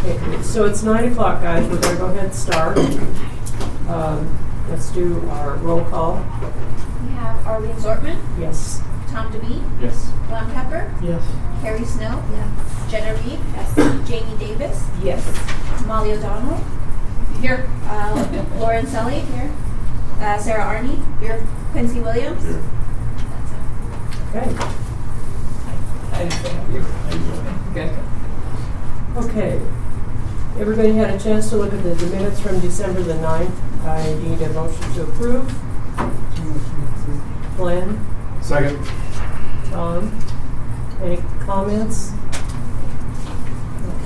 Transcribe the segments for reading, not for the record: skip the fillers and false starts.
Okay, so it's 9 o'clock, guys. We're going to go ahead and start. Let's do our roll call. We have Arlene Zortman, Yes. Tom DeBee, Yes. Glenn Pepper, Yes. Carrie Snow, Jenna Reed, Jamie Davis, Yes. Molly O'Donnell, Here. Lauren Sully, here, Sarah Arney, here, Quincy Williams. Here. Okay. I didn't say have you. Good. Okay. Everybody had a chance to look at the minutes from December the 9th. I need a motion to approve. Glenn, Second. Tom, any comments?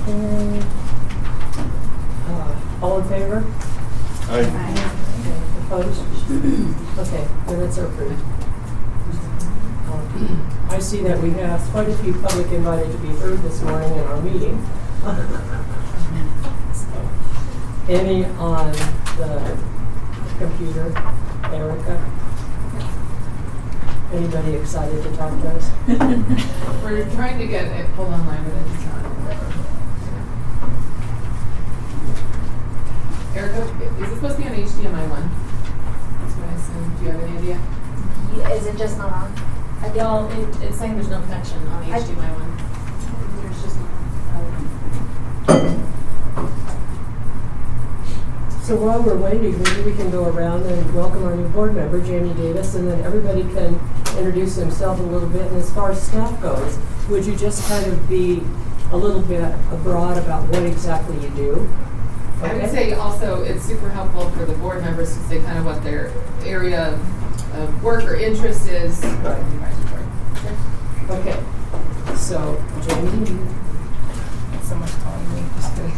Okay. All in favor? Aye. Okay. Opposed? Okay, minutes are approved. I see that we have quite a few public invited to be heard this morning in our meeting. Any on the computer? Erica? Anybody excited to talk to us? We're trying to get it pulled online, but it's not. Erica, is it supposed to be on HDMI 1? That's what I assumed. Do you have any idea? Is it just not on? Y'all, it's saying there's no connection on the HDMI one. There's just So while we're waiting, maybe we can go around and welcome our new board member, Jamie Davis, and then everybody can introduce themselves a little bit. And as far as staff goes, would you just kind of be a little bit broad about what exactly you do? I would say also it's super helpful for the board members to say kind of what their area of work or interest is. Right. Okay. So, Jamie, someone's calling me. Just kidding.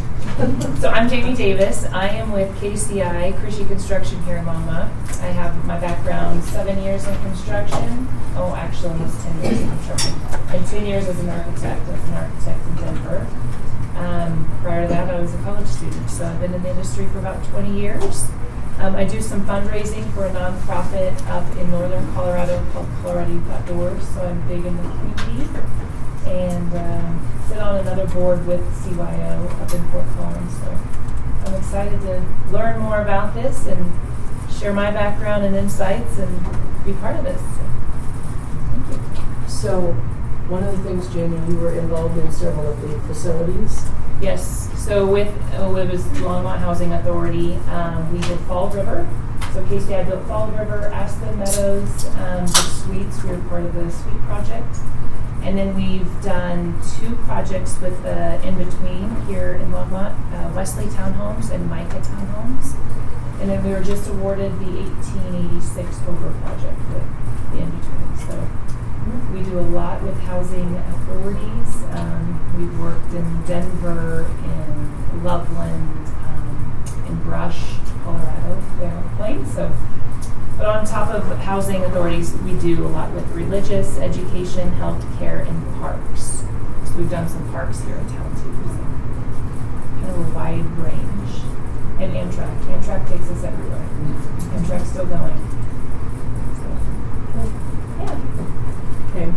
So I'm Jamie Davis. I am with KCI Krishy Construction here in Longmont. I have my background 7 years in construction. Oh, actually almost 10 years in construction. And 10 years as an architect in Denver. Prior to that, I was a college student, so I've been in the industry for about 20 years. I do some fundraising for a nonprofit up in northern Colorado called Colorado Youth Outdoors, so I'm big in the community. And sit on another board with CYO up in Fort Collins, so I'm excited to learn more about this and share my background and insights and be part of this. So, thank you. so one of the things, Jamie, you were involved in several of the facilities. Yes, so with, it was Longmont Housing Authority, we did Fall River. So KCI built Fall River, Aspen Meadows, the suites, we were part of the suite project. And then we've done 2 projects with the in-between here in Longmont, Wesley Townhomes and Micah Townhomes. And then we were just awarded the 1886 Over project with the in-between. So we do a lot with housing authorities. We've worked in Denver, in Loveland, in Brush, Colorado, there on the plains. So, but on top of housing authorities, we do a lot with religious, education, healthcare, and parks. So we've done some parks here in town too. So kind of a wide range. And Amtrak. Amtrak takes us everywhere. Amtrak's still going. So, yeah. Okay.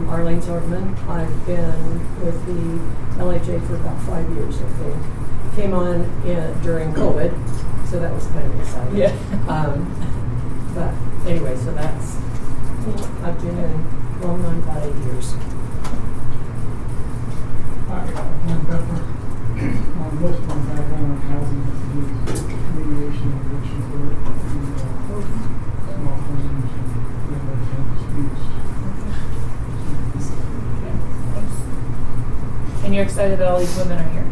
Arlene Zortman. I've been with the LHA for about 5 years, I think. Came on during COVID, so that was kind of exciting. Yeah. But anyway, so that's, I've been in Longmont about 8 years. Hi, Glenn Pepper. Most of my background in housing has to do with mediation and eviction work and small claims and residential disputes. And you're excited that all these women are here?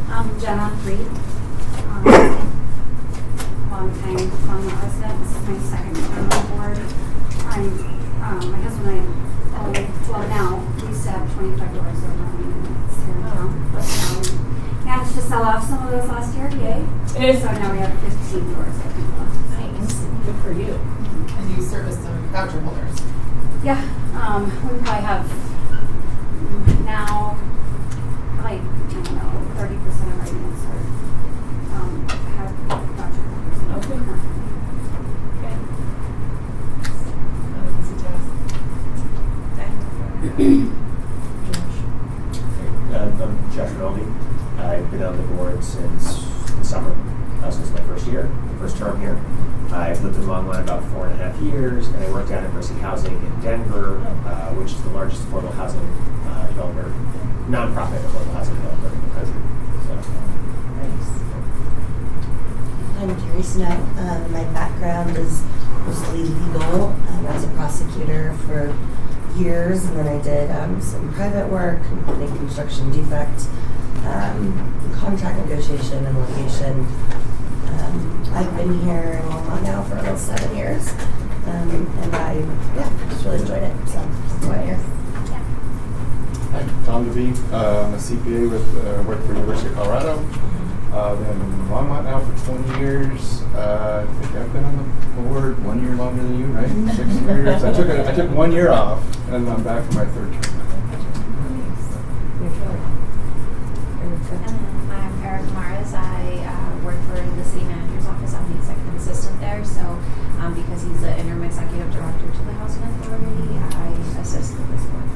I'm Jenna Reed, long-time Longmont resident. This is my second term on board. My husband and I own, well now, we used to have 25 doors over on units here in town, but we managed to sell off some of those last year, yay. So now we have 15 doors open left. Nice. Good for you. And you service some voucher holders. Yeah, we probably have now, like, I don't know, 30% of our units are, have voucher holders. Okay. Okay. Not an easy task. Okay. I'm Jeff Rinaldi. I've been on the board since the summer, since my first term here. I've lived in Longmont about 4.5 years, and I worked at University Housing in Denver, which is the largest affordable housing developer, nonprofit affordable housing developer in the country. So, I'm Carrie Snow. My background is mostly legal. I was a prosecutor for years, and then I did some private work, including construction defect, contract negotiation, and litigation. I've been here in Longmont now for almost 7 years, and I just really enjoyed it. So that's why I'm here. I'm Tom DeVee. I'm a CPA with work for University of Colorado. I've been in Longmont now for 20 years. I think I've been on the board 1 year longer than you, right? 6 years. I took 1 year off, and I'm back for my third term. I'm Erica Maras. I work for the city manager's office. I'm the executive assistant there. So because he's the interim executive director to the Housing Authority, I assist with this work.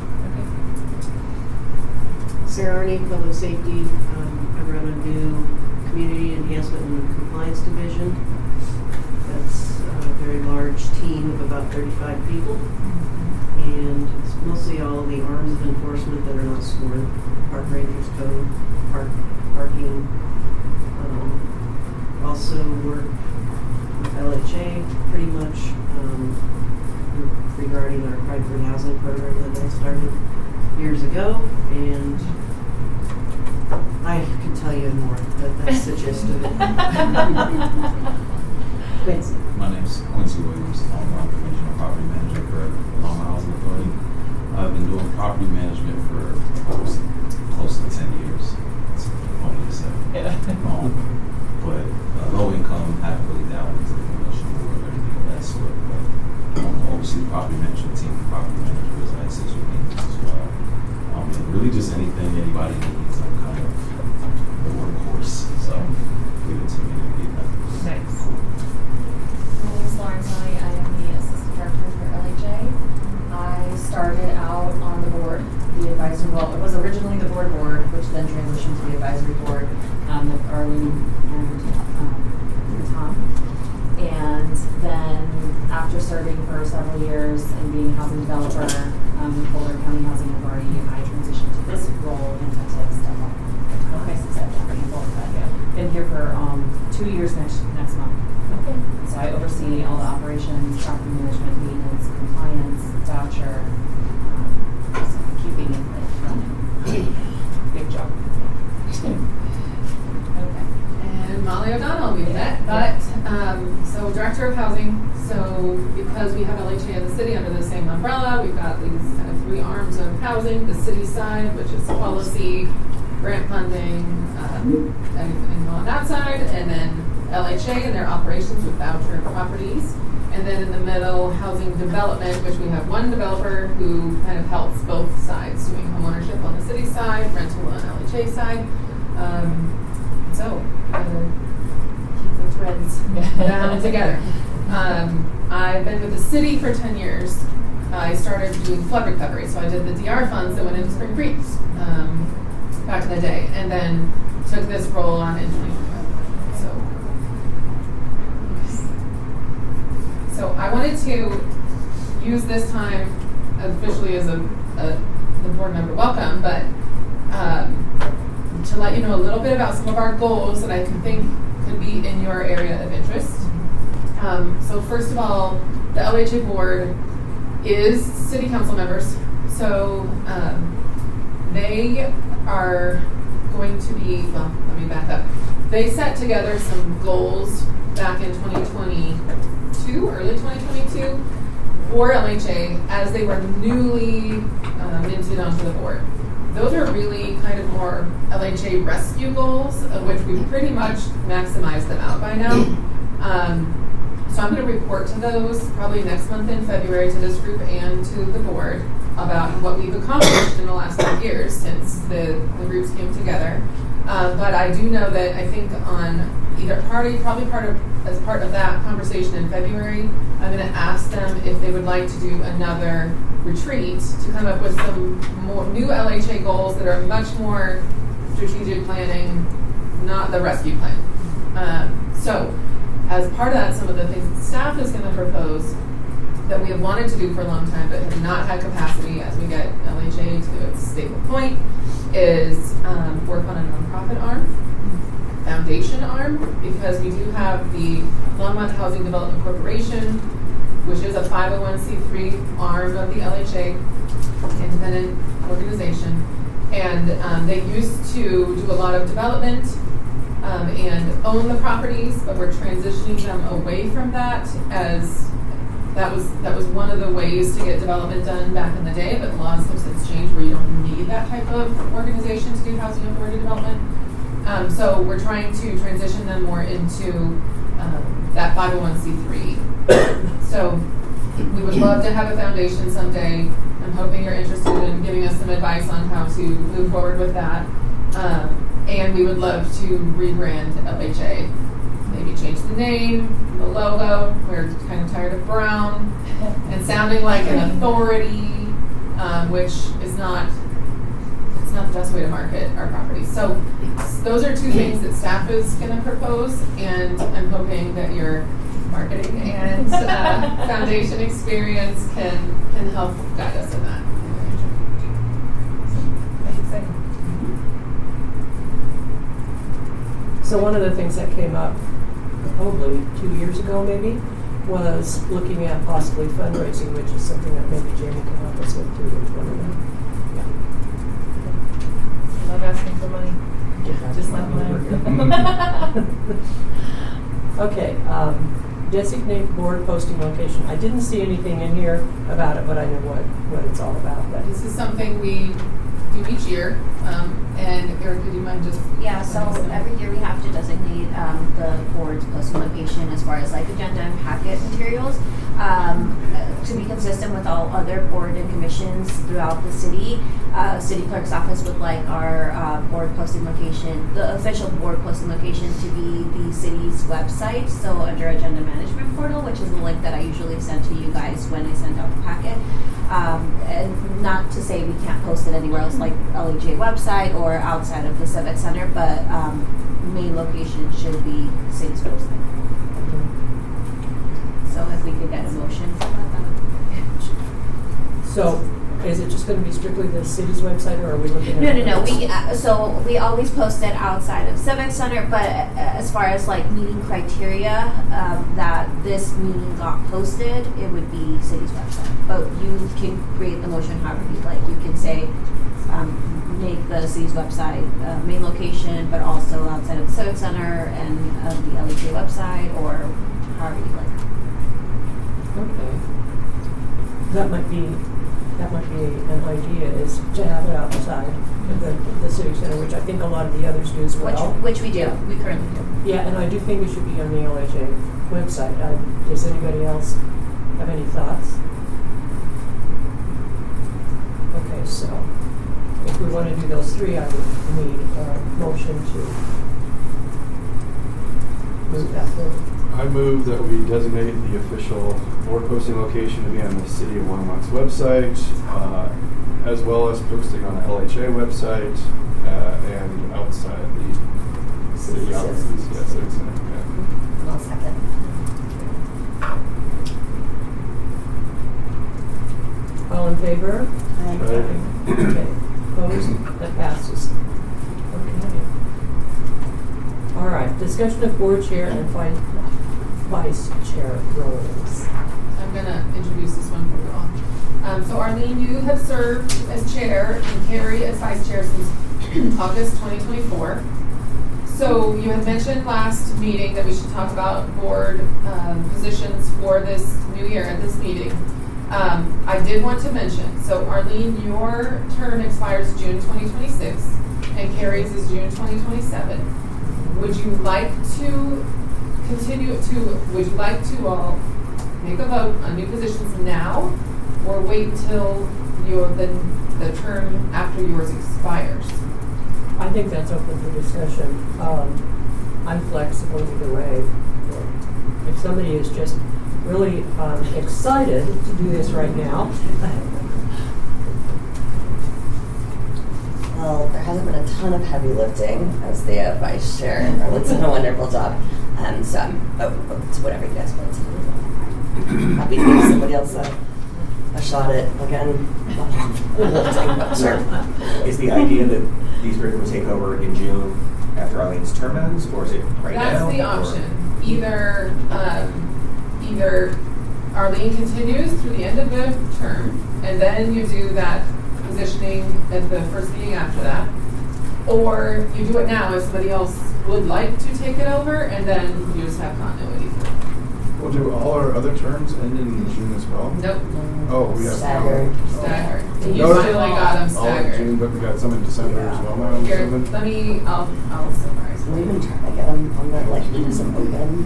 Sarah Arney, Public Safety. I run a new Community Enhancement and Compliance Division. That's a very large team of about 35 people. And it's mostly all the arms of enforcement that are not sworn. Park Rangers Code, parking. Also work with LHA pretty much regarding our private housing program that I started years ago, and I can tell you more, but that's the gist of it. Quincy. My name's Quincy Williams. I'm the Regional Property Manager for Longmont Housing Authority. I've been doing property management for close to 10 years. It's funny to say. But low income, haven't really dabbled into the commercial world or anything of that sort. But oversee the property management team, the property managers, I assist with things as well. And really just anything anybody needs, I'm kind of the workhorse. So leave it to me to get that. Nice. My name is Lauren Tony. I am the assistant director for LHA. I started out on the board, the advisory. Well, it was originally the board, which then transitioned to the advisory board with Arlene and Tom. And then after serving for several years and being a housing developer with Boulder County Housing Authority, I transitioned to this role and had to step up. Okay, so been here for 2 years next month. Okay. So I oversee all the operations, property management, maintenance, compliance, voucher, so keeping it running. Big job. Okay. And Molly O'Donnell, we met, but so Director of Housing. So because we have LHA and the city under the same umbrella, we've got these kind of 3 arms of housing: the city side, which is policy, grant funding, everything on that side, and then LHA and their operations with voucher properties. And then in the middle, housing development, which we have one developer who kind of helps both sides, doing homeownership on the city side, rental on LHA side. So keep the threads down together. I've been with the city for 10 years. I started doing flood recovery, so I did the DR funds that went into Spring Creeks back in the day, and then took this role on in 2021. So I wanted to use this time officially as the board member welcome, but to let you know a little bit about some of our goals that I can think could be in your area of interest. So first of all, the LHA board is city council members. So they are going to be, well, let me back up. They set together some goals back in 2022, early 2022, for LHA as they were newly minted onto the board. Those are really kind of more LHA rescue goals, of which we've pretty much maximized them out by now. So I'm going to report to those probably next month in February to this group and to the board about what we've accomplished in the last 2 years since the groups came together. But I do know that I think on either party, probably as part of that conversation in February, I'm going to ask them if they would like to do another retreat to come up with some more new LHA goals that are much more strategic planning, not the rescue plan. So as part of that, some of the things that staff is going to propose that we have wanted to do for a long time but have not had capacity as we get LHA to its stable point is work on a nonprofit arm, foundation arm, because we do have the Longmont Housing Development Corporation, which is a 501c3 arm of the LHA, independent organization. And they used to do a lot of development and own the properties, but we're transitioning them away from that, as that was one of the ways to get development done back in the day, but laws have since changed where you don't need that type of organization to do housing authority development. So we're trying to transition them more into that 501c3. So we would love to have a foundation someday. I'm hoping you're interested in giving us some advice on how to move forward with that. And we would love to rebrand LHA. Maybe change the name, the logo. We're kind of tired of brown and sounding like an authority, which is not the best way to market our properties. So those are two things that staff is going to propose, and I'm hoping that your marketing and foundation experience can help guide us in that. That's exciting. So one of the things that came up probably 2 years ago maybe was looking at possibly fundraising, which is something that maybe Jamie can help us with too. With one of them. I love asking for money. Just like mine. Okay, designate board posting location. I didn't see anything in here about it, but I know what it's all about. But This is something we do each year. And Erica, do you mind just? Yeah, so every year we have to designate the board's posting location as far as like agenda and packet materials. To be consistent with all other board and commissions throughout the city, city clerk's office would like our board posting location, the official board posting location, to be the city's website. So under agenda management portal, which is the link that I usually send to you guys when I send out the packet. And not to say we can't post it anywhere else like LHA website or outside of the Civic Center, but main location should be city's website. So if we could get a motion for that. so is it just going to be strictly the city's website, or are we looking at? No. We always post it outside of Civic Center, but as far as like meeting criteria that this meeting got posted, it would be city's website. But you can create the motion however you like. You can say make the city's website main location, but also outside of the Civic Center and the LHA website, or however you like. Okay. That might be an idea, is to have it outside of the city center, which I think a lot of the others do as well. Which we do. We currently do. Yeah, and I do think it should be on the LHA website. Does anybody else have any thoughts? Okay, so if we want to do those three, I would need a motion to move that forward. I move that we designate the official board posting location to be on the City of Longmont's website, as well as posting on the LHA website and outside the city offices. Yes, yeah. I'll second. All in favor? Right. Okay. Opposed? That passes. Okay. All right. Discussion of board chair and vice chair roles. I'm going to introduce this one for you all. So Arlene, you have served as chair and Carrie as vice chair since August 2024. So you had mentioned last meeting that we should talk about board positions for this new year at this meeting. I did want to mention, so Arlene, your term expires June 2026 and Carrie's is June 2027. Would you like to would you like to all make a vote on new positions now, or wait until the term after yours expires? I think that's open for discussion. I'm flexible either way. If somebody is just really excited to do this right now, hasn't been a ton of heavy lifting as the vice chair. Arlene's done a wonderful job. So I'm open to whatever you guys want to do. Happy to give somebody else a shot at, again, lifting, but sure. Is the idea that these groups will take over in June after Arlene's term ends, or is it right now? That's the or- option. Either Arlene continues through the end of the term, and then you do that positioning at the first meeting after that, or you do it now if somebody else would like to take it over, and then you just have continuity through. Well, do all our other terms end in June as well? Nope. Oh, we have. Staggered. Staggered. You No, finally got them all in staggered. June, but we got some in December as well now. Here, Something? let me, I'll summarize. We've been trying to get them on the, like, leave them open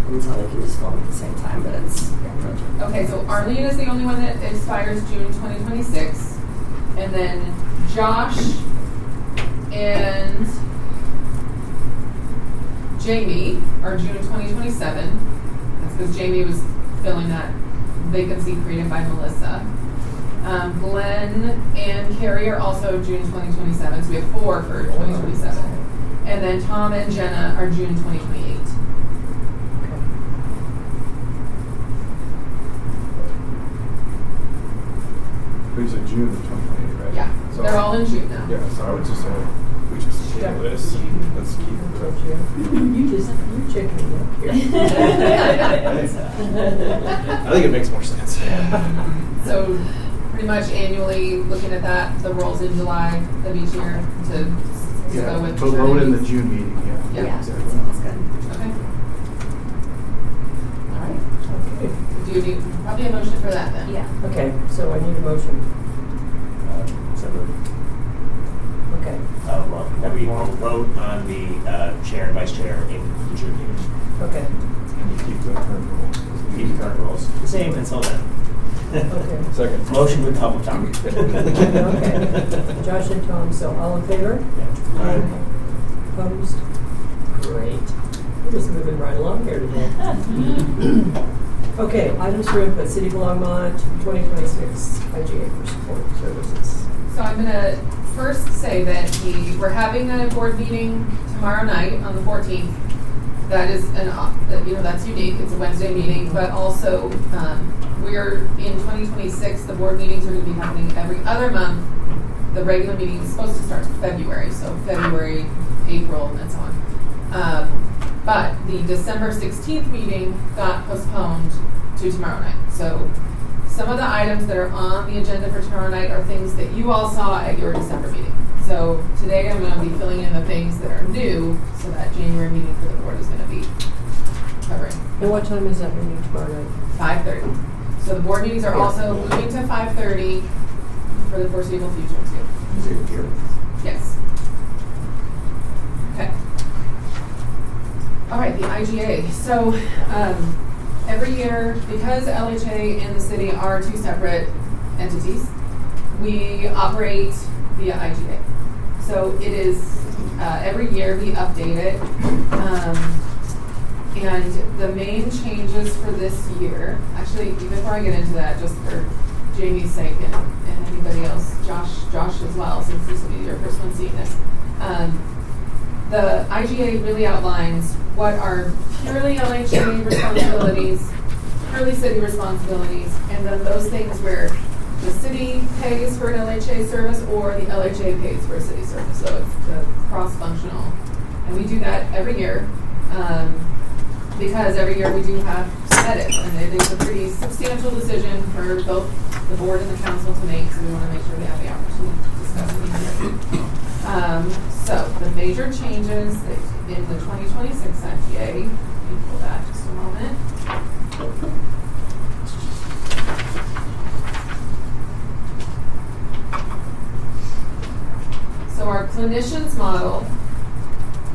until they can just film at the same time, but it's, yeah. Okay, so Arlene is the only one that expires June 2026. And then Josh and Jamie are June 2027. That's because Jamie was filling that vacancy created by Melissa. Glenn and Carrie are also June 2027, so we have 4 for 2027. And then Tom and Jenna are June 2028. We said June of 2028, right? Yeah, So- they're all in June now. Yeah, so I would just say, we just table this. Let's keep it. You're checking up here. I think it makes more sense. So pretty much annually, looking at that, the rolls in July of each year to Yeah, go with. but load in the terms. June meeting, yeah. Yeah. That sounds good. Okay. All right. Okay. Do you need, probably a motion for that then? Yeah. Okay, so I need a motion. So moved. Okay, Well, that we will vote on the chair and vice chair in the June meeting. okay, And we keep the current rules. Keep the current rules the same until then. okay. Second. Motion with public comment. Okay. Josh and Tom, so all in favor? Aye. Opposed? Great. We're just moving right along here today. Okay, items for input, City of Longmont, 2026 IGA for support services. So I'm gonna first say that we're having a board meeting tomorrow night on the 14th. That is that's unique, it's a Wednesday meeting, but also, we're in 2026, the board meetings are gonna be happening every other month. The regular meeting is supposed to start in February, so February, April, and so on. But the December 16th meeting got postponed to tomorrow night. So some of the items that are on the agenda for tomorrow night are things that you all saw at your December meeting. So today I'm gonna be filling in the things that are new, so that January meeting for the board is gonna be covering. And what time is that meeting tomorrow night? 5:30. So the board meetings are also moving to 5:30 for the foreseeable future too. Is it here? Yes. Okay. All right, the IGA. So every year, because LHA and the city are 2 separate entities, we operate via IGA. So it is, every year we update it. And the main changes for this year, actually, before I get into that, just for Jamie's sake and anybody else, Josh as well, since this will be your first one seeing this. The IGA really outlines what are purely LHA responsibilities, purely city responsibilities, and then those things where the city pays for an LHA service or the LHA pays for a city service. So it's cross-functional. And we do that every year because every year we do have edits, and it is a pretty substantial decision for both the board and the council to make, so we want to make sure they have the opportunity to discuss it. So the major changes in the 2026 IGA, let me pull that just a moment. So our clinicians model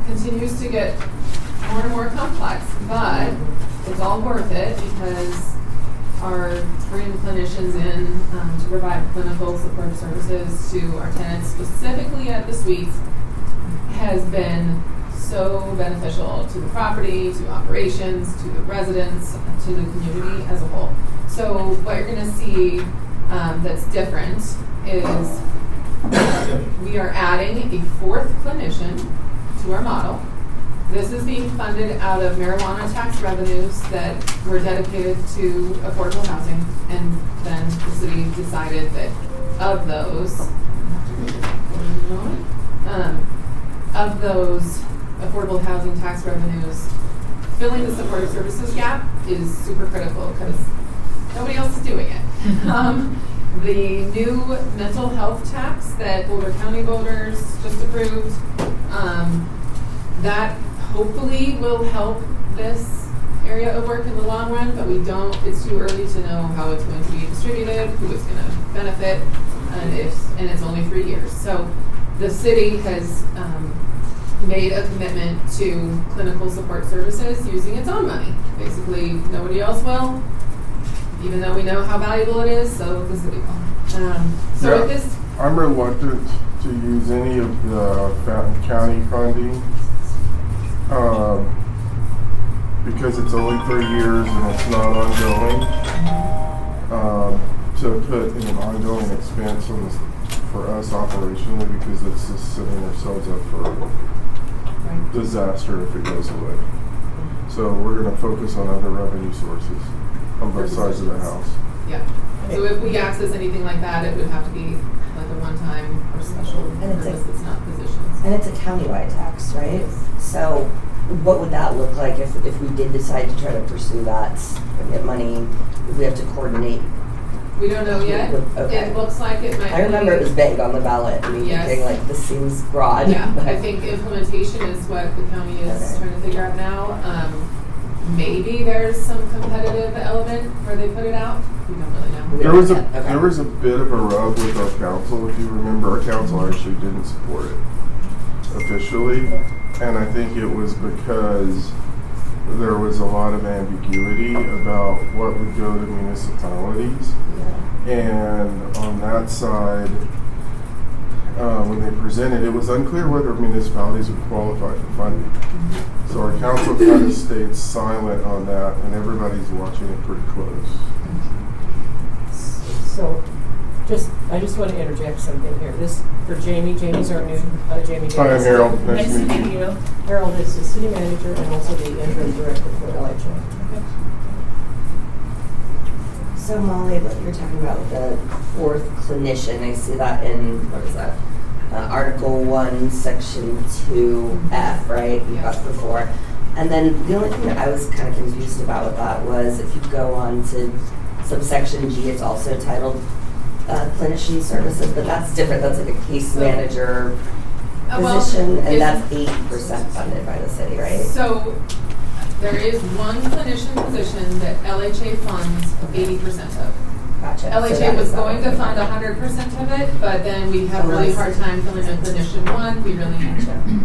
continues to get more and more complex, but it's all worth it because our bringing clinicians in to provide clinical support services to our tenants, specifically at the suites, has been so beneficial to the property, to operations, to the residents, to the community as a whole. So what you're going to see that's different is we are adding a fourth clinician to our model. This is being funded out of marijuana tax revenues that were dedicated to affordable housing, and then the city decided that of those affordable housing tax revenues, filling the supportive services gap is super critical because nobody else is doing it. The new mental health tax that Boulder County voters just approved, that hopefully will help this area of work in the long run, but it's too early to know how it's going to be distributed, who it's going to benefit, and it's only 3 years. So the city has made a commitment to clinical support services using its own money. Basically, nobody else will, even though we know how valuable it is, so the city will. With this, I'm reluctant to use any of the Fountain County funding because it's only 3 years and it's not ongoing. To put an ongoing expense on this for us operationally, because it's just setting ourselves up for disaster if it goes away. So we're going to focus on other revenue sources on both sides of the house. Yeah. So if we access anything like that, it would have to be like a one-time or special purpose. It's not positions. And it's a countywide tax, right? So what would that look like if we did decide to try to pursue that and get money? If we have to coordinate? We don't know yet. Okay. It looks like it might I remember it was vague on the ballot. I mean, Yes. thinking like this seems broad. Yeah, I think implementation is what the county is trying to figure out now. Maybe there's some competitive element where they put it out. We don't really know. There was a bit of a rub with our council, if you remember. Our council actually didn't support it officially, and I think it was because there was a lot of ambiguity about what would go to municipalities. And on that side, when they presented, it was unclear whether municipalities would qualify for funding. So our council kind of stayed silent on that, and everybody's watching it pretty close. So, I just want to interject something here. This, for Jamie. Jamie's our new, Jamie Davis. Hi, I'm Harold. Nice to meet you. Harold is the city manager and also the interim director for LHAAB. So Molly, what you're talking about with the fourth clinician, I see that in, what is that? Article 1, Section 2F, right? We've got the 4. And then the only thing that I was kind of confused about with that was if you go on to subsection G, it's also titled clinician services, but that's different. That's like a case manager position, and that's 80% funded by the city, right? So there is one clinician position that LHA funds 80% of. Gotcha. LHA was going to fund 100% of it, but then we have really hard time filling in clinician 1. We really need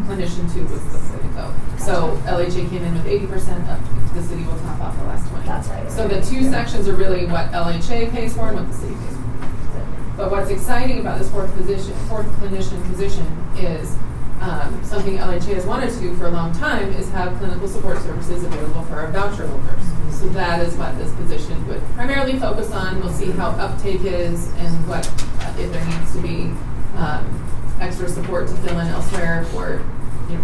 clinician 2 was the way to go. So LHA came in with 80% of the city will top off the last 20. That's right. So the two sections are really what LHA pays for and what the city pays for. But what's exciting about this fourth clinician position is something LHA has wanted to do for a long time is have clinical support services available for our voucher holders. So that is what this position would primarily focus on. We'll see how uptake is and what if there needs to be extra support to fill in elsewhere for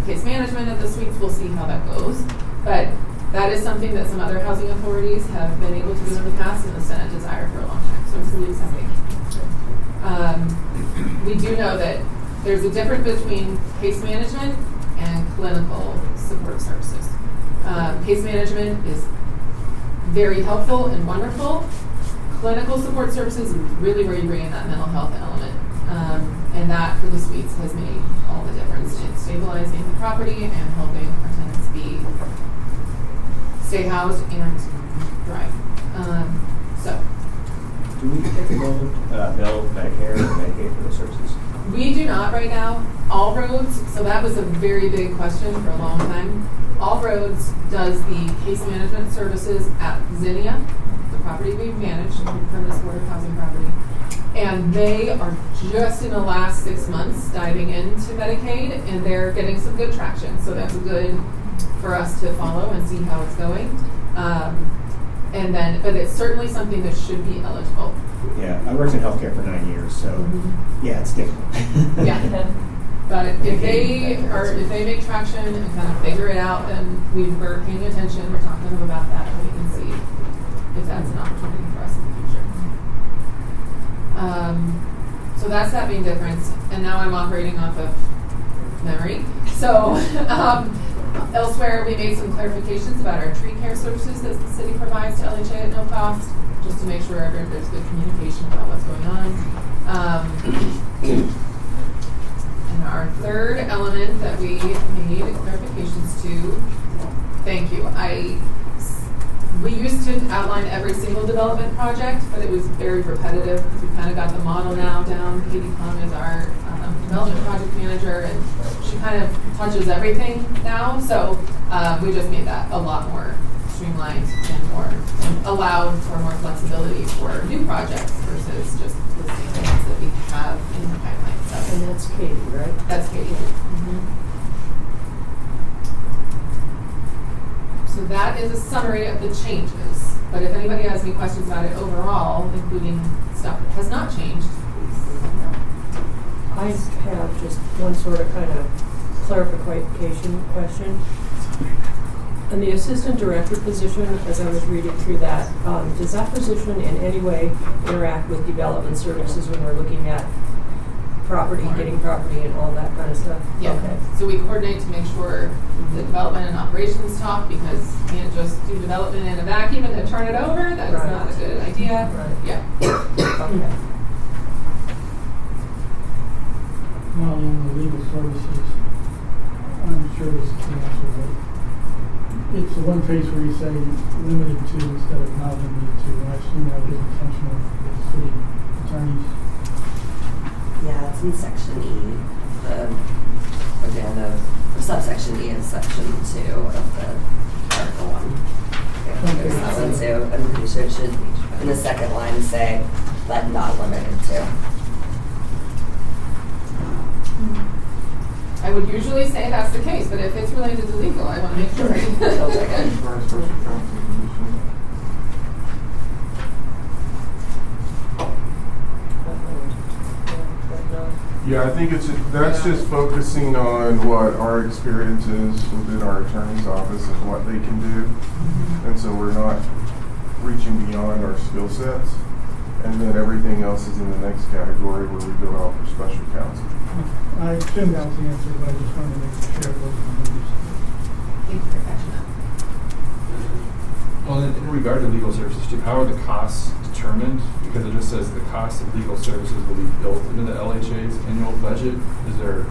case management at the suites. We'll see how that goes. But that is something that some other housing authorities have been able to do in the past and the Senate desired for a long time. So it's really exciting. We do know that there's a difference between case management and clinical support services. Case management is very helpful and wonderful. Clinical support services is really where you bring in that mental health element. And that for the suites has made all the difference in stabilizing the property and helping our tenants stay housed and thrive. Do we get to bill Medicare or Medicaid for those services? We do not right now. All Roads, so that was a very big question for a long time. All Roads does the case management services at Zinnia, the property we manage from this Board of Housing property. And they are just in the last 6 months diving into Medicaid, and they're getting some good traction. So that's good for us to follow and see how it's going. But it's certainly something that should be eligible. Yeah, I worked in healthcare for 9 years, so yeah, it's difficult. Yeah. But if they make traction and kind of figure it out, then we're paying attention, we're talking to them about that, and we can see if that's an opportunity for us in the future. So that's that main difference, and now I'm operating off of memory. So elsewhere, we made some clarifications about our tree care services that the city provides to LHA at no cost, just to make sure there's good communication about what's going on. And our third element that we made clarifications to, thank you. We used to outline every single development project, but it was very repetitive because we kind of got the model now down. Katie Plum is our development project manager, and she kind of touches everything now. So we just made that a lot more streamlined and allowed for more flexibility for new projects versus just the same things that we have in the pipeline. So, And that's Katie, right? that's Katie. So that is a summary of the changes. But if anybody has any questions about it overall, including stuff that has not changed, please let me know. I have just one sort of kind of clarification question. On the assistant director position, as I was reading through that, does that position in any way interact with development services when we're looking at property, getting property and all that kind of stuff? Yeah. Okay. So we coordinate to make sure the development and operations talk, because you can't just do development in a vacuum and then turn it over. That is Right. not a good idea. Right. Yeah. Okay. Now, on the legal services, I'm sure this is the answer, but it's the one place where you say limited to instead of not limited to. I assume that is intentional for the city attorneys. Yeah, it's in section E, or subsection E in section 2 of the Article 1. Yeah, there's that one too. I'm pretty sure it should, in the second line, say, but not limited to. I would usually say that's the case, but if it's related to legal, I want to make sure. I'll check it. For our special counsel position. Yeah, I think that's just focusing on what our experience is within our attorney's office and what they can do. And so we're not reaching beyond our skill sets. And then everything else is in the next category where we go out for special counsel. I assume that was the answer, but I just wanted to make sure it wasn't used. Thank you for catching that. Well, in regard to legal services too, how are the costs determined? Because it just says the cost of legal services will be built into the LHA's annual budget. Is there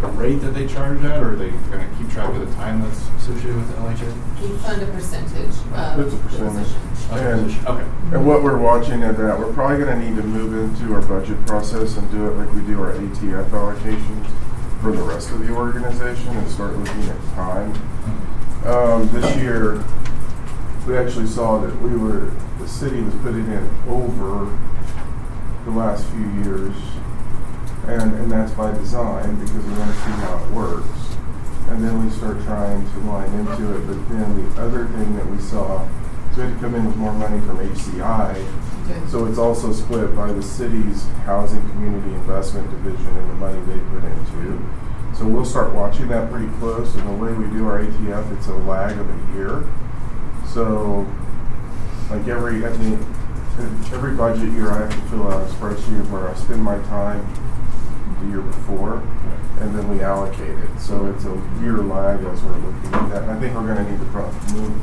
a rate that they charge at, or are they going to keep track of the time that's associated with the LHA? We fund a percentage of It's a percentage. Okay. And what we're watching at that, we're probably going to need to move into our budget process and do it like we do our ATF allocations for the rest of the organization and start looking at time. This year, we actually saw that the city was putting in over the last few years, and that's by design because we want to see how it works. And then we start trying to line into it, but then the other thing that we saw, so we had to come in with more money from HCI, so it's also split by the city's Housing Community Investment Division and the money they put into. So we'll start watching that pretty close, and the way we do our ATF, it's a lag of a year. So, like every budget year, I have to fill out a spreadsheet where I spend my time the year before, and then we allocate it. So it's a year lag as we're looking at that. And I think we're going to need to probably move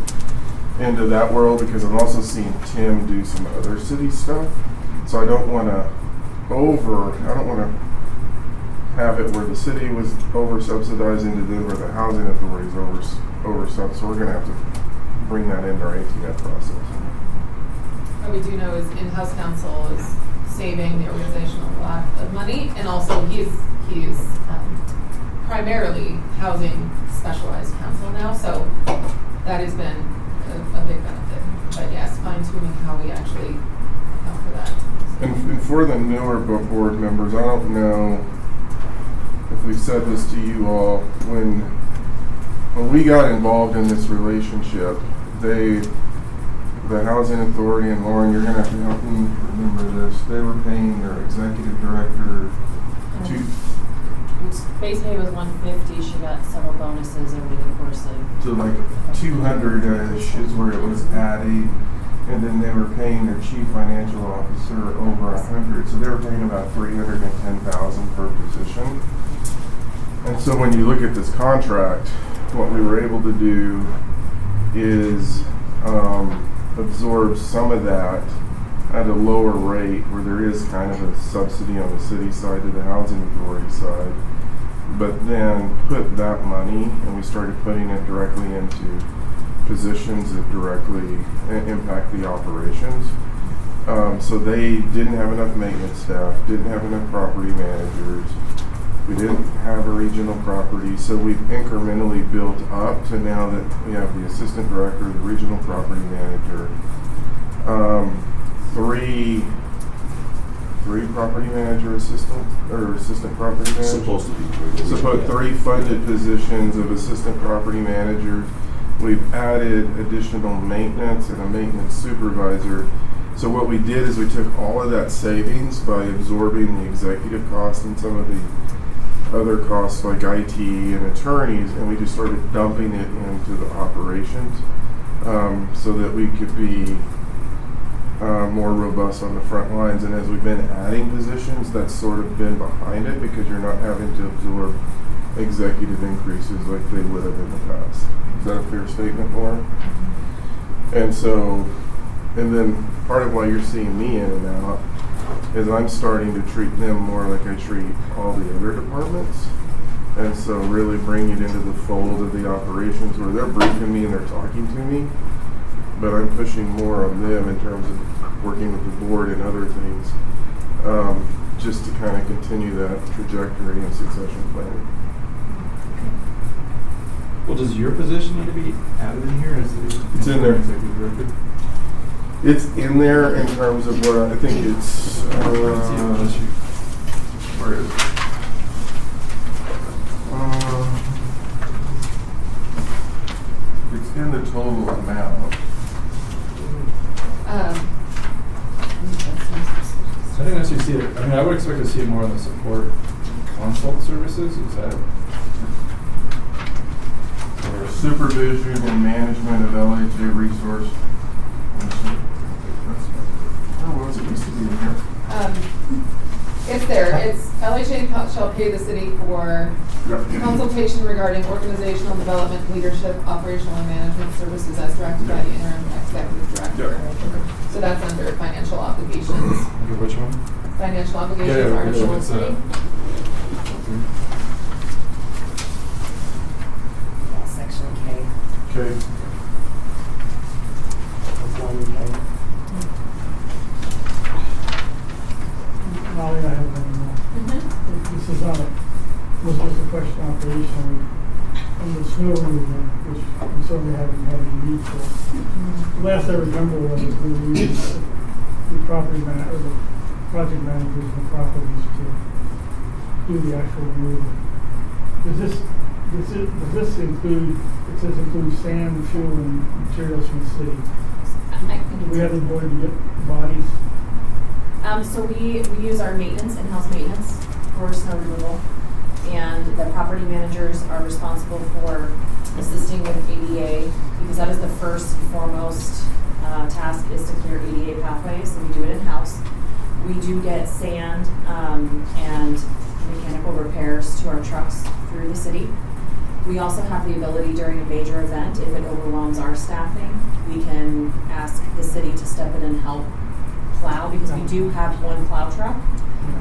into that world because I'm also seeing Tim do some other city stuff. So I don't want to have it where the city was over subsidizing to do where the housing authority is over sub. So we're going to have to bring that into our ATF process. What we do know is in-house counsel is saving the organization a lot of money, and also he's primarily housing specialized counsel now, so that has been a big benefit. But yes, fine-tuning how we actually account for that. And for the newer board members, I don't know if we've said this to you all, when we got involved in this relationship, the Housing Authority, and Lauren, you're going to have to help me remember this, they were paying their executive director base pay was 150, she got several bonuses over the course of. So like 200-ish is where it was added, and then they were paying their chief financial officer over 100, so they were paying about 310,000 per position. And so when you look at this contract, what we were able to do is absorb some of that at a lower rate, where there is kind of a subsidy on the city side to the housing authority side, but then put that money, and we started putting it directly into positions that directly impact the operations. So they didn't have enough maintenance staff, didn't have enough property managers, we didn't have a regional property, so we've incrementally built up to now that we have the assistant director, the regional property manager, three property manager assistant property managers. Supposed to be. So 3 funded positions of assistant property managers. We've added additional maintenance and a maintenance supervisor. So what we did is we took all of that savings by absorbing the executive costs and some of the other costs like IT and attorneys, and we just started dumping it into the operations so that we could be more robust on the front lines. And as we've been adding positions, that's sort of been behind it, because you're not having to absorb executive increases like they would have in the past. Is that a fair statement, Lauren? And so, and then part of why you're seeing me in and out is I'm starting to treat them more like I treat all the other departments. And so really bring it into the fold of the operations where they're briefing me and they're talking to me, but I'm pushing more on them in terms of working with the board and other things, just to kind of continue that trajectory and succession planning. Well, does your position need to be added in here as the It's in there. executive director? It's in there in terms of what I think it's, where is it? It's in the total amount. Um, I didn't actually see it. I mean, I would expect to see it more on the support consult services. Is that? Or supervision and management of LHA resource. Oh, well, it used to be in here. It's there. It's LHA shall pay the city for consultation regarding organizational development, leadership, operational, and management services as directed by the interim executive director. So that's under financial obligations. Okay, which one? Financial obligations, article 3. Section K. Okay. Molly, I have one more. This is was just a question operationally. On the snow removal, which we certainly haven't had any need for. The last I remember was when we used the project managers and the properties to do the actual removal. Does this include, it says include sand, fuel, and materials from the city? Do we have the ability to get bodies? So we use our maintenance, in-house maintenance for snow removal, and the property managers are responsible for assisting with ADA, because that is the first and foremost task, is to clear ADA pathways, and we do it in-house. We do get sand and mechanical repairs to our trucks through the city. We also have the ability during a major event, if it overwhelms our staffing, we can ask the city to step in and help plow, because we do have one plow truck,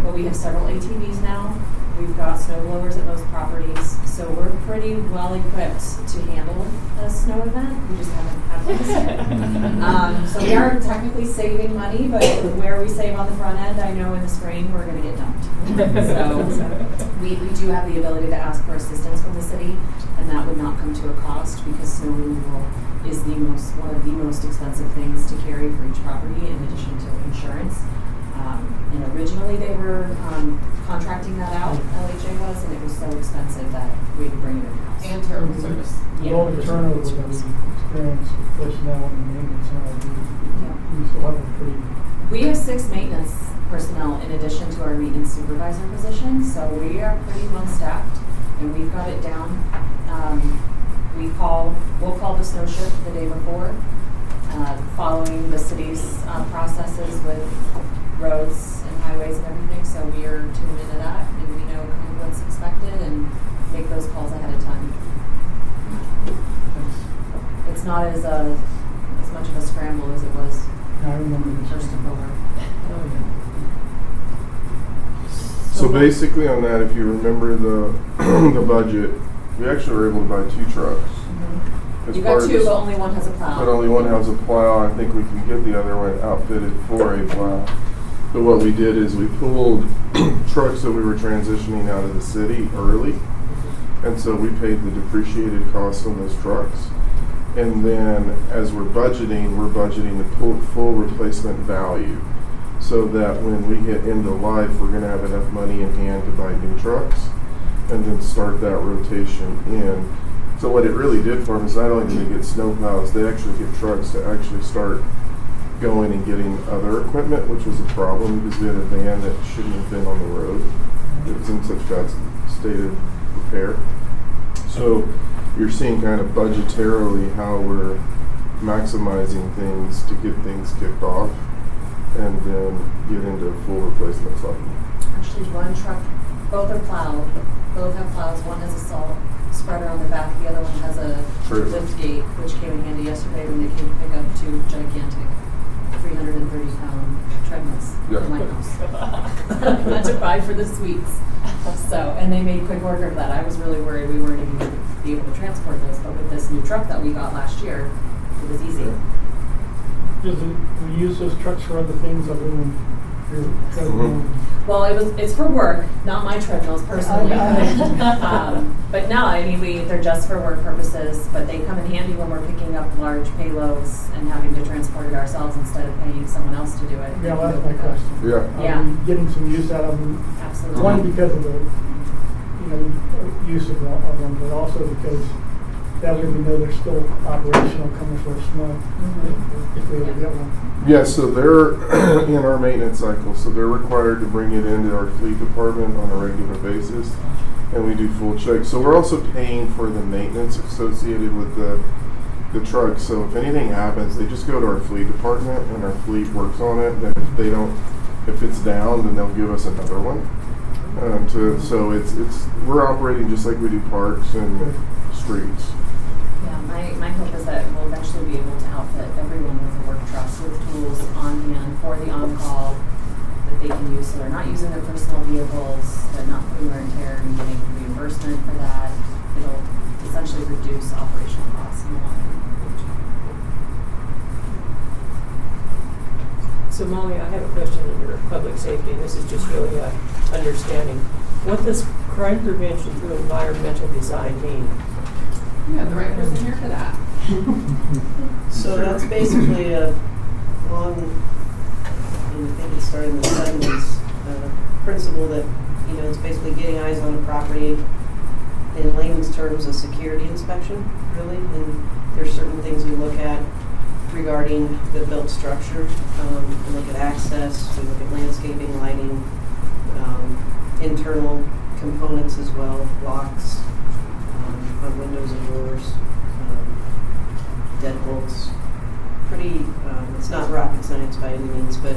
but we have several ATVs now. We've got snow blowers at most properties, so we're pretty well equipped to handle a snow event. We just haven't had one this year. So we are technically saving money, but where we save on the front end, I know in the spring we're going to get dumped. So we do have the ability to ask for assistance from the city, and that would not come to a cost, because snow removal is one of the most expensive things to carry for each property, in addition to insurance. And originally they were contracting that out, LHA was, and it was so expensive that we had to bring it in-house. And terrible service. With all the turnover that we experience with personnel and maintenance and all, we still have a pretty. We have 6 maintenance personnel in addition to our maintenance supervisor position, so we are pretty well staffed. and we've got it down. We'll call the snow shift the day before, following the city's processes with roads and highways and everything, so we are tuned into that, and we know kind of what's expected, and make those calls ahead of time. It's not as much of a scramble as it was I remember this. first and over. So basically on that, if you remember the the budget, we actually were able to buy 2 trucks. As You part got of 2, this- but only one has a plow. But only one has a plow. I think we can get the other one outfitted for a plow. But what we did is we pulled trucks that we were transitioning out of the city early. And so we paid the depreciated cost on those trucks. And then as we're budgeting the full replacement value. So that when we hit end of life, we're gonna have enough money in hand to buy new trucks and then start that rotation in. So what it really did for them is not only did they get snow plows, they actually get trucks to actually start going and getting other equipment, which was a problem because we had a van that shouldn't have been on the road. It was in such bad state of repair. So you're seeing kind of budgetarily how we're maximizing things to get things kicked off and then get into full replacement cycle. Actually, one truck, both are plowed, both have plows, one has a salt spreader on the back, the other one has a True. lift gate, which came in handy yesterday when they came to pick up 2 gigantic 330-pound treadmills in my house. Not to buy for the suites. So, and they made quick work of that. I was really worried we weren't even going to be able to transport those, but with this new truck that we got last year, it was easy. Do we use those trucks for other things other than your treadmill? Well, it's for work, not my treadmills personally. But no, I mean, they're just for work purposes, but they come in handy when we're picking up large payloads and having to transport it ourselves instead of paying someone else to do it. Yeah, well, that's my question. Yeah. Yeah. Are we getting some use out of them? Absolutely. One, because of the, use of them, but also because that way we know they're still operational coming for snow, if we ever get one. Yeah, so they're in our maintenance cycle, so they're required to bring it into our fleet department on a regular basis, and we do full checks. So we're also paying for the maintenance associated with the truck. So if anything happens, they just go to our fleet department, and our fleet works on it. And if it's down, then they'll give us another one. So we're operating just like we do parks and streets. Yeah, my hope is that we'll eventually be able to outfit everyone with a work truck with tools on hand for the on-call that they can use, so they're not using their personal vehicles, they're not putting wear and tear and getting reimbursement for that. It'll essentially reduce operational costs in the long run. So Molly, I have a question under public safety. This is just really understanding. What does crime prevention through environmental design mean? You have the right person here for that. So that's basically a long, I think it started in the 70s, principle that, it's basically getting eyes on the property, in layman's terms, a security inspection, really. And there's certain things we look at regarding the built structure. We look at access, we look at landscaping, lighting, internal components as well, locks, on windows and doors, deadbolts. It's not rocket science by any means, but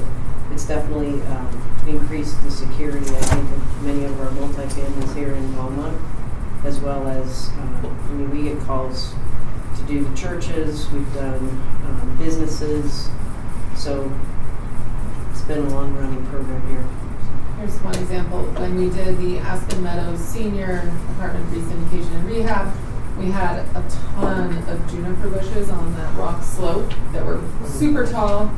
it's definitely increased the security, I think, of many of our multifamilies here in Longmont, as well as, we get calls to do the churches, we've done businesses, so it's been a long-running program here. Here's one example. When we did the Aspen Meadows Senior Apartment Re-syndication and Rehab, we had a ton of juniper bushes on that rock slope that were super tall,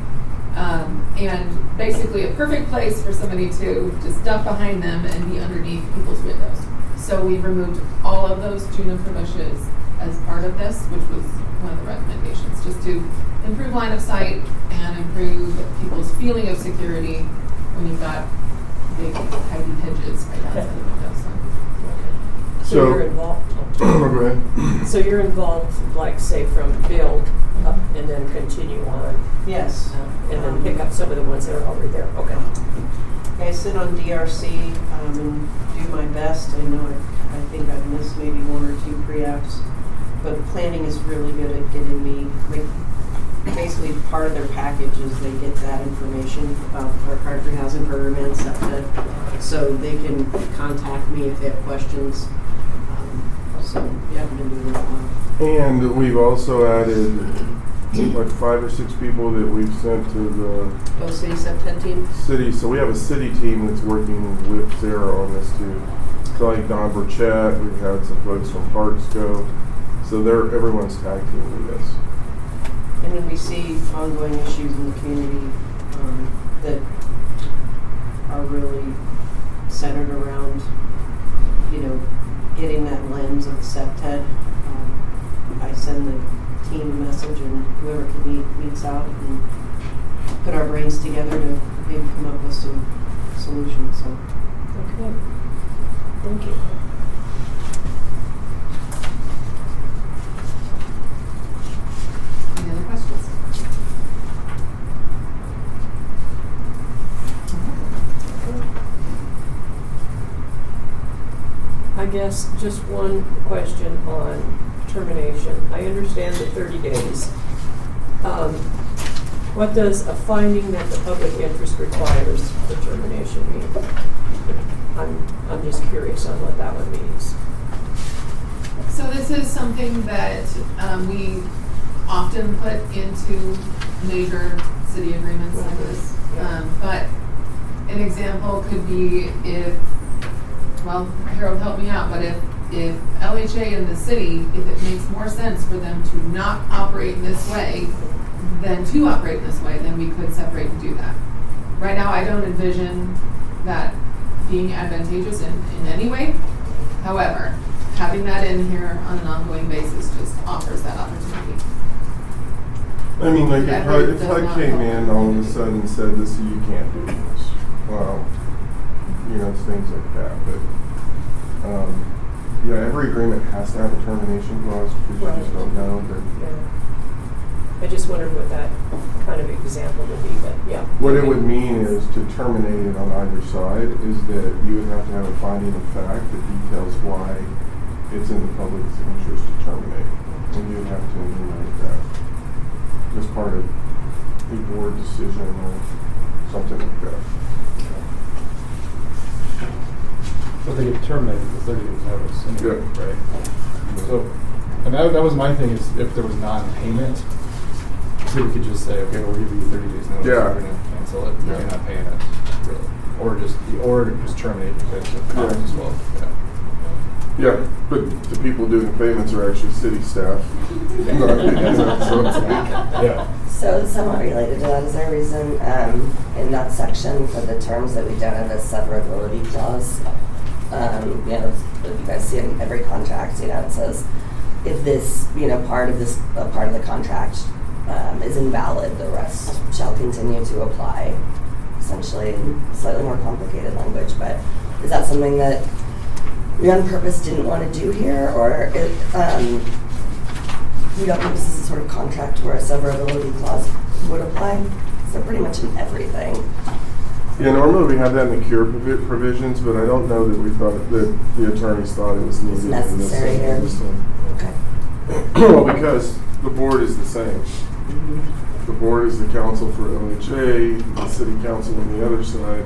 and basically a perfect place for somebody to just duck behind them and be underneath people's windows. So we removed all of those juniper bushes as part of this, which was one of the recommendations, just to improve line of sight and improve people's feeling of security when you've got big heavy hedges right outside the windows. So you're involved. Go ahead. So you're involved, like, say, from build up and then continue on. Yes. And then pick up some of the ones that are already there. Okay. I sit on DRC and do my best. I know I think I've missed maybe one or two pre-apps, but planning is really good at getting me, like, basically part of their package is they get that information about our Carter Housing Program and SEPTA, so they can contact me if they have questions. So yeah, I've been doing that well. And we've also added like 5 or 6 people that we've sent to the City SEPTA team? city. So we have a city team that's working with Sarah on this too. So like Don Burchett, we've had some folks from Parks go. So everyone's tag team with this. And then we see ongoing issues in the community that are really centered around, getting that lens of SEPTA. I send the team a message, and whoever can meets out and put our brains together to maybe come up with some solutions. So. Okay. Thank you. Any other questions? I guess just one question on termination. I understand the 30 days. What does a finding that the public interest requires for termination mean? I'm just curious on what that one means. So this is something that we often put into major city agreements like this. But an example could be Harold, help me out, but if LHA and the city, if it makes more sense for them to not operate in this way than to operate in this way, then we could separate and do that. Right now, I don't envision that being advantageous in any way. However, having that in here on an ongoing basis just offers that opportunity. I mean, like if HUD came in all of a sudden and said this, you can't do this. Well, things like that. But every agreement has to have a termination clause because you just don't know. But I just wondered what that kind of example would be. But yeah. What it would mean is to terminate it on either side is that you would have to have a finding of fact that details why it's in the public's interest to terminate, and you would have to enumerate that as part of a board decision or something like that. But they get terminated with 30 days notice anyway, Yeah. right? So, and that was my thing, is if there was non-payment, so we could just say, okay, we'll give you 30 days notice, Yeah. we're going to cancel it, you're not paying it, really. Or just terminate because of costs as well. Yeah, but the people doing the payments are actually city staff. Yeah. So somewhat related to that, is there a reason in that section for the terms that we don't have a severability clause? You guys see in every contract, it says if this, part of the contract is invalid, the rest shall continue to apply. Essentially, slightly more complicated language, but is that something that we on purpose didn't want to do here, or we don't think this is a sort of contract where a severability clause would apply? So pretty much in everything. Yeah, normally we have that in the cure provisions, but I don't know that we thought that the attorneys thought it was needed. It's necessary here. Okay. Well, because the board is the same. The board is the council for LHA, the city council on the other side.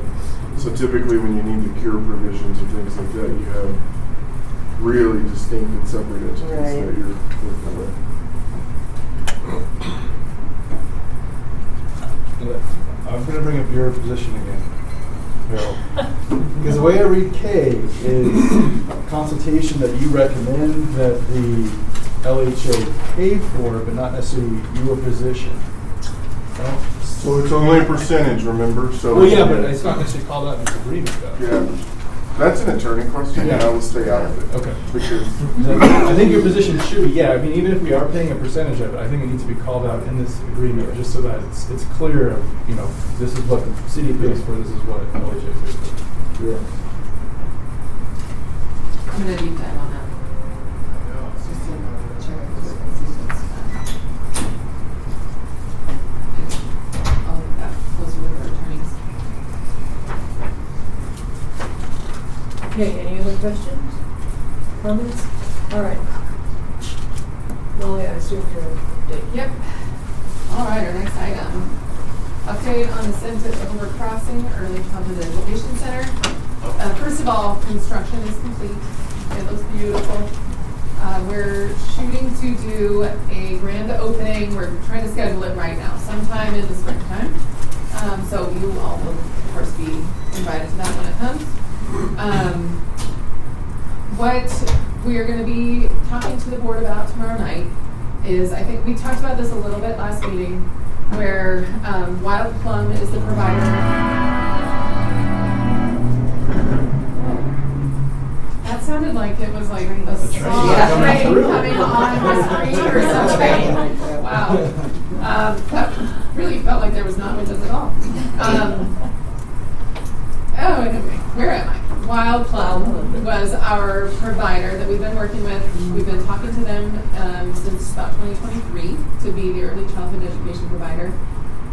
So typically when you need the cure provisions or things like that, you have really distinct and separate entities that you're working with. I'm going to bring up your position again, Harold. Because the way I read K is consultation that you recommend that the LHA pay for, but not necessarily your position. So it's only a percentage, remember? So well, yeah, but it's not necessarily called out in this agreement, though. Yeah. That's an attorney question, and I will stay out of it. Okay. Because I think your position should be, even if we are paying a percentage of it, I think it needs to be called out in this agreement, just so that it's clear of, this is what the city pays for, this is what LHA pays for. Yeah. I'm going to deep dive on that. Just to check if there's consistency. I'll look at that closer with our attorneys. questions? Comments? All right. Molly, I assume you're update. Yep. All right, our next item. Update on the Sunset Over Crossing Early Childhood Education Center. First of all, construction is complete. It looks beautiful. We're shooting to do a grand opening. We're trying to schedule it right now, sometime in the springtime. So you all will, of course, be invited to that when it comes. What we are going to be talking to the board about tomorrow night is, I think we talked about this a little bit last meeting, where Wild Plum is the provider. That sounded like it was like a song coming on the screen or something. Wow. That really felt like there was not windows at all. Anyway, where am I? Wild Plum was our provider that we've been working with. We've been talking to them since about 2023 to be the early childhood education provider.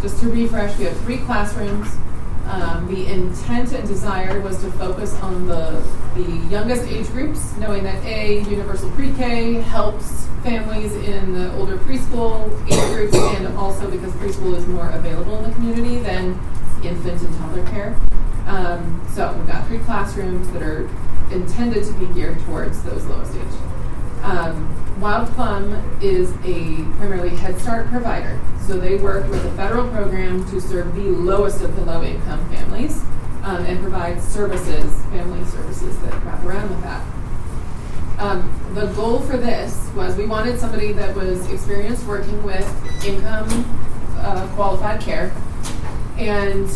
Just to refresh, we have 3 classrooms. The intent and desire was to focus on the youngest age groups, knowing that universal pre-K helps families in the older preschool age groups, and also because preschool is more available in the community than infant and toddler care. So we've got 3 classrooms that are intended to be geared towards those lowest age. Wild Plum is a primarily Head Start provider. So they work with a federal program to serve the lowest of the low-income families and provide services, family services that wrap around with that. The goal for this was we wanted somebody that was experienced working with income qualified care, and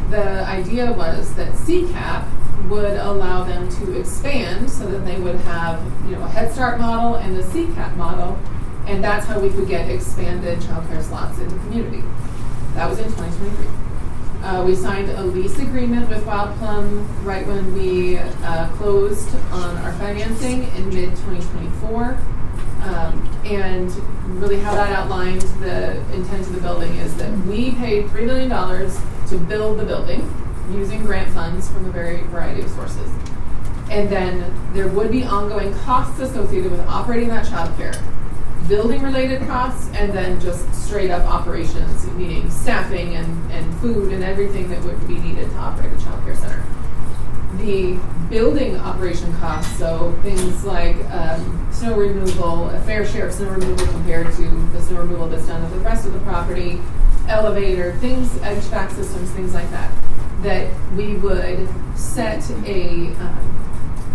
the idea was that CCAP would allow them to expand so that they would have, a Head Start model and the CCAP model, and that's how we could get expanded childcare slots in the community. That was in 2023. We signed a lease agreement with Wild Plum right when we closed on our financing in mid-2024. And really how that outlined the intent of the building is that we paid $3 million to build the building using grant funds from a variety of sources. And then there would be ongoing costs associated with operating that childcare, building related costs, and then just straight up operations, meaning staffing and food and everything that would be needed to operate a childcare center. The building operation costs, so things like snow removal, a fair share of snow removal compared to the snow removal that's done at the rest of the property, elevator, things, HVAC systems, things like that, that we would set a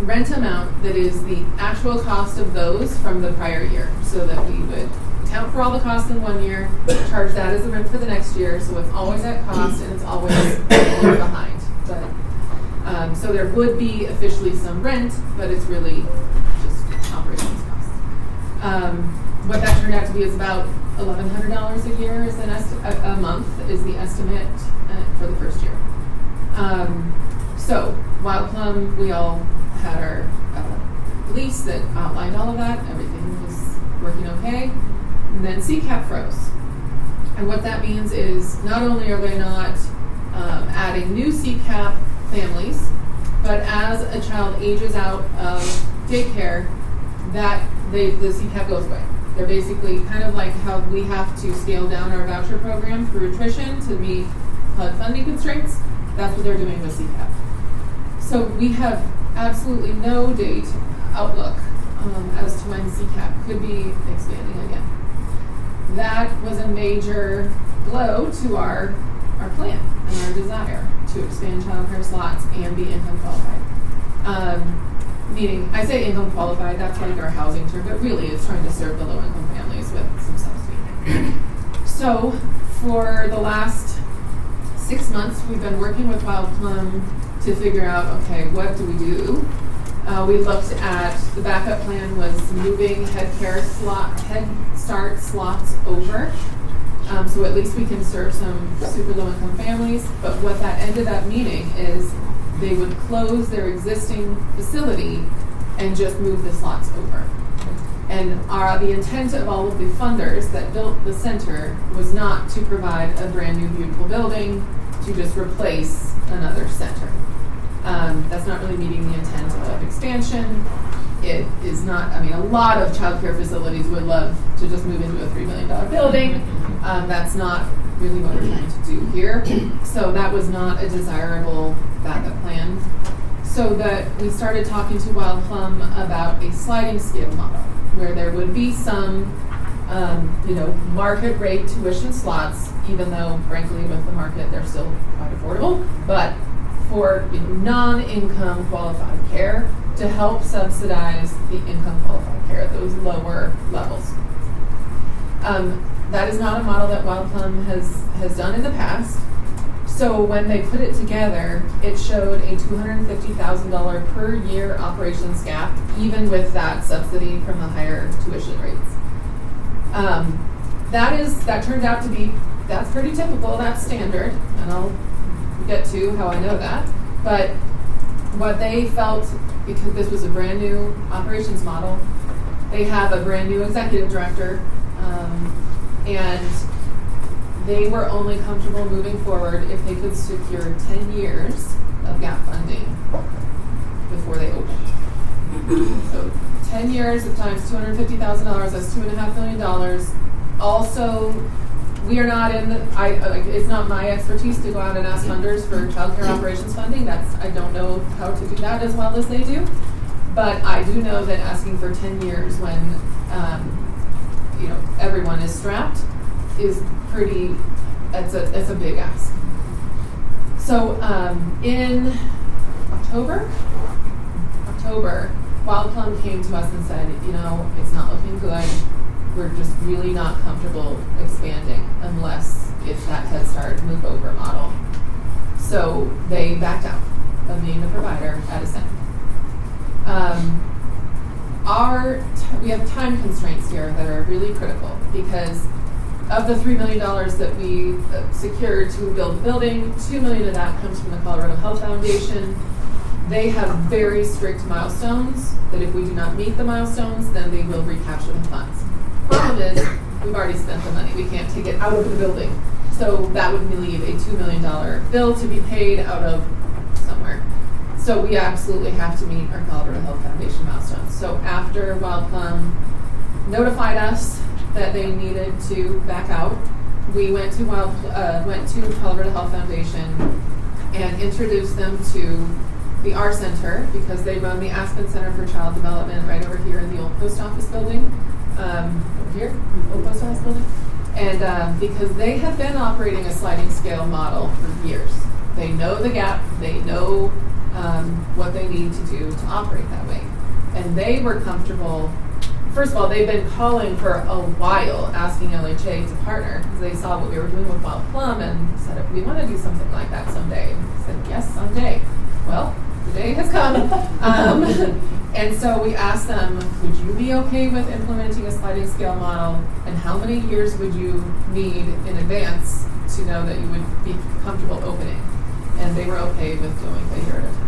rent amount that is the actual cost of those from the prior year, so that we would account for all the costs in one year, charge that as the rent for the next year, so it's always at cost and it's always behind. But so there would be officially some rent, but it's really just operations costs. What that turned out to be is about $1,100 a year is a month is the estimate for the first year. So Wild Plum, we all had our lease that outlined all of that. Everything was working okay. And then CCAP froze. And what that means is not only are they not adding new CCAP families, but as a child ages out of daycare, the CCAP goes away. They're basically kind of like how we have to scale down our voucher program through attrition to meet HUD funding constraints. That's what they're doing with CCAP. So we have absolutely no date outlook as to when CCAP could be expanding again. That was a major blow to our plan and our desire to expand childcare slots and be income qualified. Meaning, I say income qualified, that's like our housing term, but really it's trying to serve the low income families with some subsidy. So for the last 6 months, we've been working with Wild Plum to figure out, okay, what do we do? We looked at, the backup plan was moving Head Start slots over, so at least we can serve some super low income families. But what that ended up meaning is they would close their existing facility and just move the slots over. And the intent of all of the funders that built the center was not to provide a brand new beautiful building, to just replace another center. That's not really meeting the intent of expansion. It is not, I mean, a lot of childcare facilities would love to just move into a $3 million building. That's not really what we're trying to do here. So that was not a desirable backup plan. So that we started talking to Wild Plum about a sliding scale model where there would be some, market rate tuition slots, even though frankly with the market they're still quite affordable, but for non-income qualified care to help subsidize the income qualified care at those lower levels. That is not a model that Wild Plum has done in the past. So when they put it together, it showed a $250,000 per year operations gap, even with that subsidy from the higher tuition rates. That turned out to be, that's pretty typical, that's standard, and I'll get to how I know that. But what they felt, because this was a brand new operations model, they have a brand new executive director, and they were only comfortable moving forward if they could secure 10 years of gap funding before they opened. So 10 years of times $250,000, that's $2.5 million. Also, we are not in it's not my expertise to go out and ask funders for childcare operations funding. I don't know how to do that as well as they do. But I do know that asking for 10 years when, everyone is strapped is pretty, it's a big ask. So in October, Wild Plum came to us and said, it's not looking good. We're just really not comfortable expanding unless it's that Head Start move over model. So they backed out of being the provider at Ascent. We have time constraints here that are really critical because of the $3 million that we secured to build the building, $2 million of that comes from the Colorado Health Foundation. They have very strict milestones that if we do not meet the milestones, then they will recapture the funds. Problem is, we've already spent the money. We can't take it out of the building. So that would leave a $2 million bill to be paid out of somewhere. So we absolutely have to meet our Colorado Health Foundation milestones. So after Wild Plum notified us that they needed to back out, we went to Colorado Health Foundation and introduced them to the R Center because they run the Aspen Center for Child Development right over here in the old post office building. Over here, old post office building. And because they have been operating a sliding scale model for years. They know the gap, they know what they need to do to operate that way. And they were comfortable. First of all, they've been calling for a while asking LHA to partner because they saw what we were doing with Wild Plum and said, if we want to do something like that someday. And I said, yes, someday. Well, the day has come. And so we asked them, would you be okay with implementing a sliding scale model? And how many years would you need in advance to know that you would be comfortable opening? And they were okay with doing a year at a time.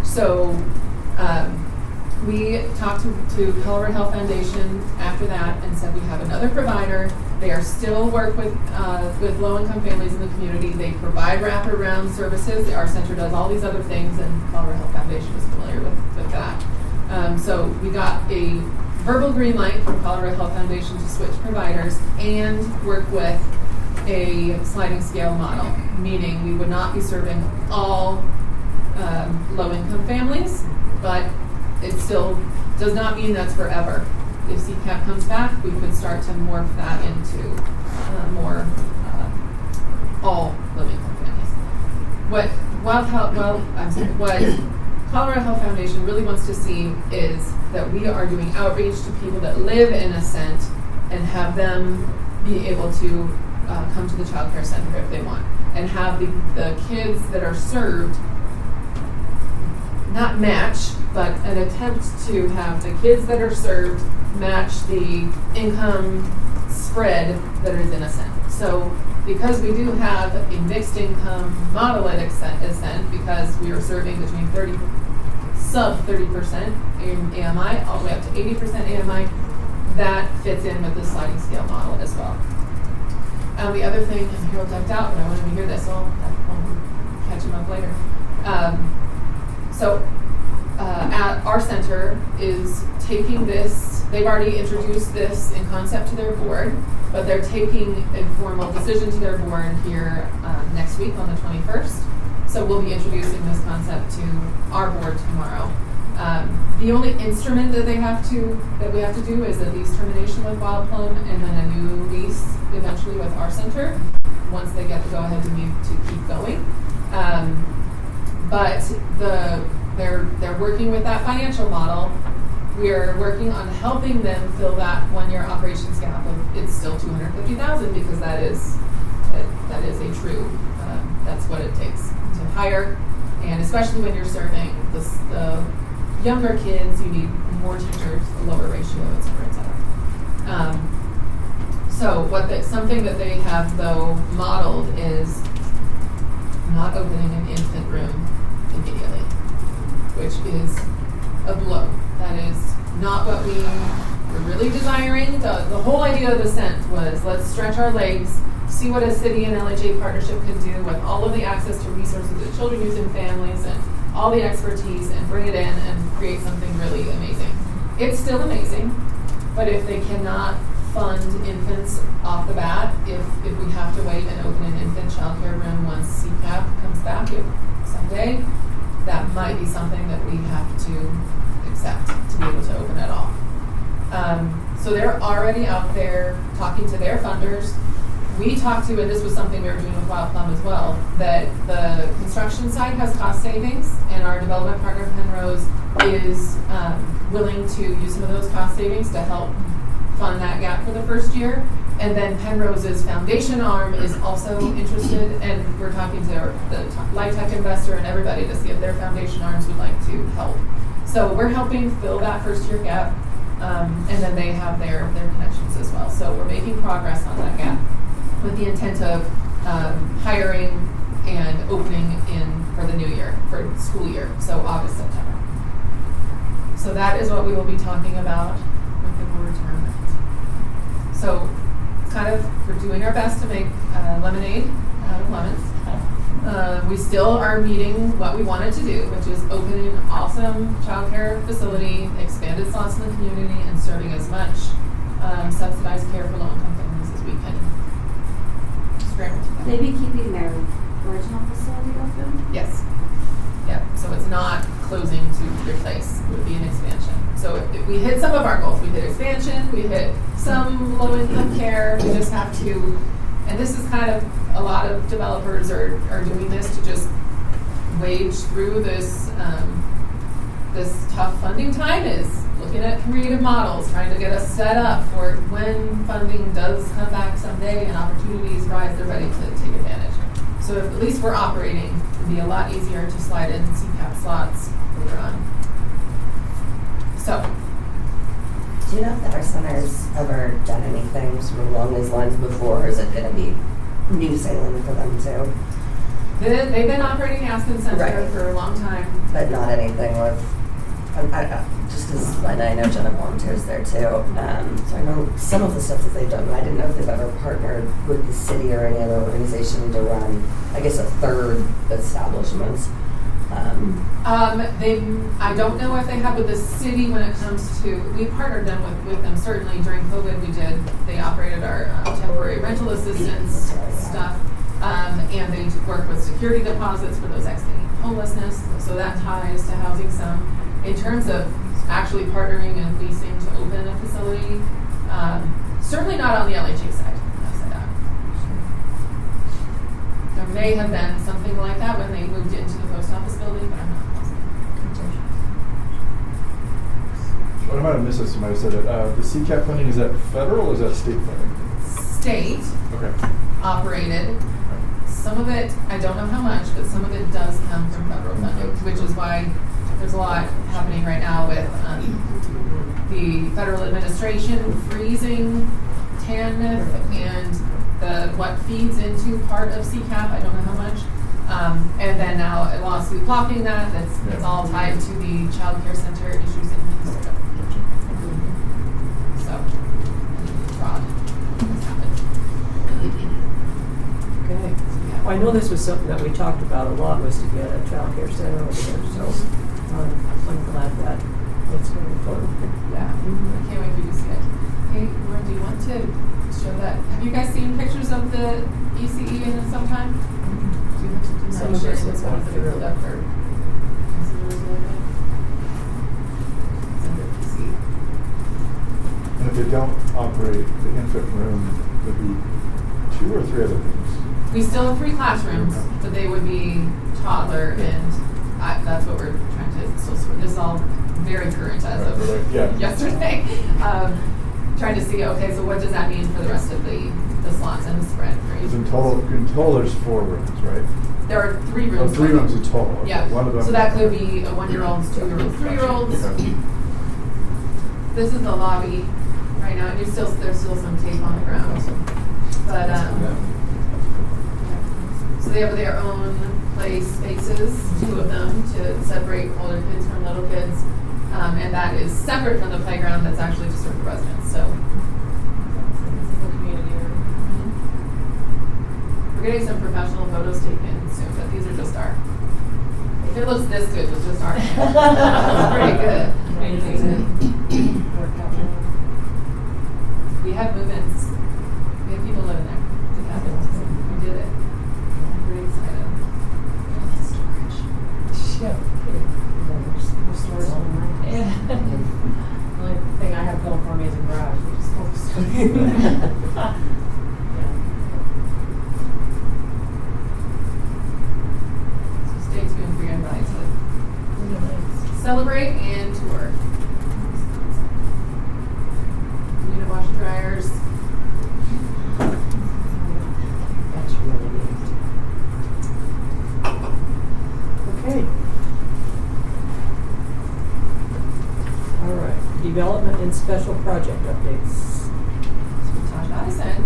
So we talked to Colorado Health Foundation after that and said we have another provider. They are still work with low-income families in the community. They provide wraparound services. The R Center does all these other things, and Colorado Health Foundation is familiar with that. So we got a verbal green light from Colorado Health Foundation to switch providers and work with a sliding scale model, meaning we would not be serving all low-income families, but it still does not mean that's forever. If CCAP comes back, we could start to morph that into more all low-income families. What Colorado Health Foundation really wants to see is that we are doing outreach to people that live in Ascent and have them be able to come to the child care center if they want, and have the kids that are served not match, but an attempt to have the kids that are served match the income spread that is in Ascent. So because we do have a mixed income model at Ascent, because we are serving between sub 30% AMI all the way up to 80% AMI, that fits in with the sliding scale model as well. The other thing, and Harold ducked out, but I wanted to hear this, so I'll catch him up later. So at our center is taking this, they've already introduced this in concept to their board, but they're taking a formal decision to their board here next week on the 21st. So we'll be introducing this concept to our board tomorrow. The only instrument that we have to do is a lease termination with Wild Plum and then a new lease eventually with our center once they get the go-ahead to keep going. But they're working with that financial model. We're working on helping them fill that one-year operations gap of it's still $250,000 because that is a true, that's what it takes to hire. And especially when you're serving the younger kids, you need more teachers, a lower ratio, et cetera, et cetera. So something that they have though modeled is not opening an infant room immediately, which is a blow. That is not what we were really desiring. The whole idea of Ascent was let's stretch our legs, see what a city and LHA partnership could do with all of the access to resources that children use in families and all the expertise and bring it in and create something really amazing. It's still amazing, but if they cannot fund infants off the bat, if we have to wait and open an infant childcare room once CCAP comes back someday, that might be something that we have to accept to be able to open at all. So they're already out there talking to their funders. We talked to, and this was something we were doing with Wild Plum as well, that the construction side has cost savings, and our development partner Penrose is willing to use some of those cost savings to help fund that gap for the first year. And then Penrose's foundation arm is also interested, and we're talking to the light tech investor and everybody to see if their foundation arms would like to help. So we're helping fill that first year gap, and then they have their connections as well. So we're making progress on that gap with the intent of hiring and opening for the new year, for school year, so August, September. So that is what we will be talking about with the board tournament. So we're doing our best to make lemonade out of lemons. We still are meeting what we wanted to do, which is opening an awesome childcare facility, expanded slots in the community, and serving as much subsidized care for low-income families as we can. Maybe keeping their original facility open? Yes. Yep. So it's not closing to replace. It would be an expansion. So if we hit some of our goals. We hit expansion. We hit some low-income care. We just have to, and this is kind of a lot of developers are doing this to just wade through this this tough funding time. Is looking at creative models, trying to get us set up for when funding does come back someday and opportunities rise, they're ready to take advantage. So if at least we're operating, it'd be a lot easier to slide in CCAP slots later on. So. Do you know if our center's ever done anything sort of along these lines before, or is it going to be new sailing for them too? They've been operating Aspen Center for a long time. But not anything with, just because I know Jenna volunteers there too. So I know some of the stuff that they've done, but I didn't know if they've ever partnered with the city or any other organization to run, I guess, a third establishment. I don't know if they have with the city when it comes to, we partnered them with them certainly during COVID. They operated our temporary rental assistance stuff, and they work with security deposits for those exiting homelessness, so that ties to housing some. In terms of actually partnering and leasing to open a facility, certainly not on the LHA side. I'll say that. There may have been something like that when they moved into the post office building, but I'm not positive. What I might have missed this, somebody said it. The CCAP funding, is that federal or is that state funding? State Okay. operated. Some of it, I don't know how much, but some of it does come from federal funding, which is why there's a lot happening right now with the federal administration freezing TANF and what feeds into part of CCAP. I don't know how much. And then now a lawsuit blocking that. That's all tied to the child care center issues in Minnesota. So, fraud has happened. Okay. Well, I know this was something that we talked about a lot, was to get a child care center over there, so I'm glad that it's going forward. Yeah, I can't wait for you to see it. Hey, Lauren, do you want to show that? Have you guys seen pictures of the ECE in some time? Do you want to do Some of us have gone through it. up for? And if they don't operate the infant room, there'd be 2 or 3 other rooms. We still have 3 classrooms, but they would be toddler, and that's what we're trying to. So this is all very current as of yesterday. Trying to see, okay, so what does that mean for the rest of the slots and the spread? Because in total, there's 4 rooms, right? There are 3 rooms. Oh, 3 rooms in total. Okay. Yeah. One of them. So that could be a 1-year-old, 2-year-old, 3-year-olds. Okay. This is the lobby right now, and there's still some tape on the ground. But so they have their own play spaces, 2 of them, to separate older kids from little kids, and that is separate from the playground that's actually to serve the residents. So this is the community room. We're getting some professional photos taken soon, but these are just our. If it looks this good, it's just our. It's pretty good. Amazing. We have move-ins. We have people living there. We did it. I'm pretty excited. That's storage. Yeah. Yeah. The only thing I have going for me is a garage, which is focused. So stay tuned for your invites to celebrate and tour. Unit washer dryers. That's really neat. Okay. All right, development and special project updates. Tosh Madison.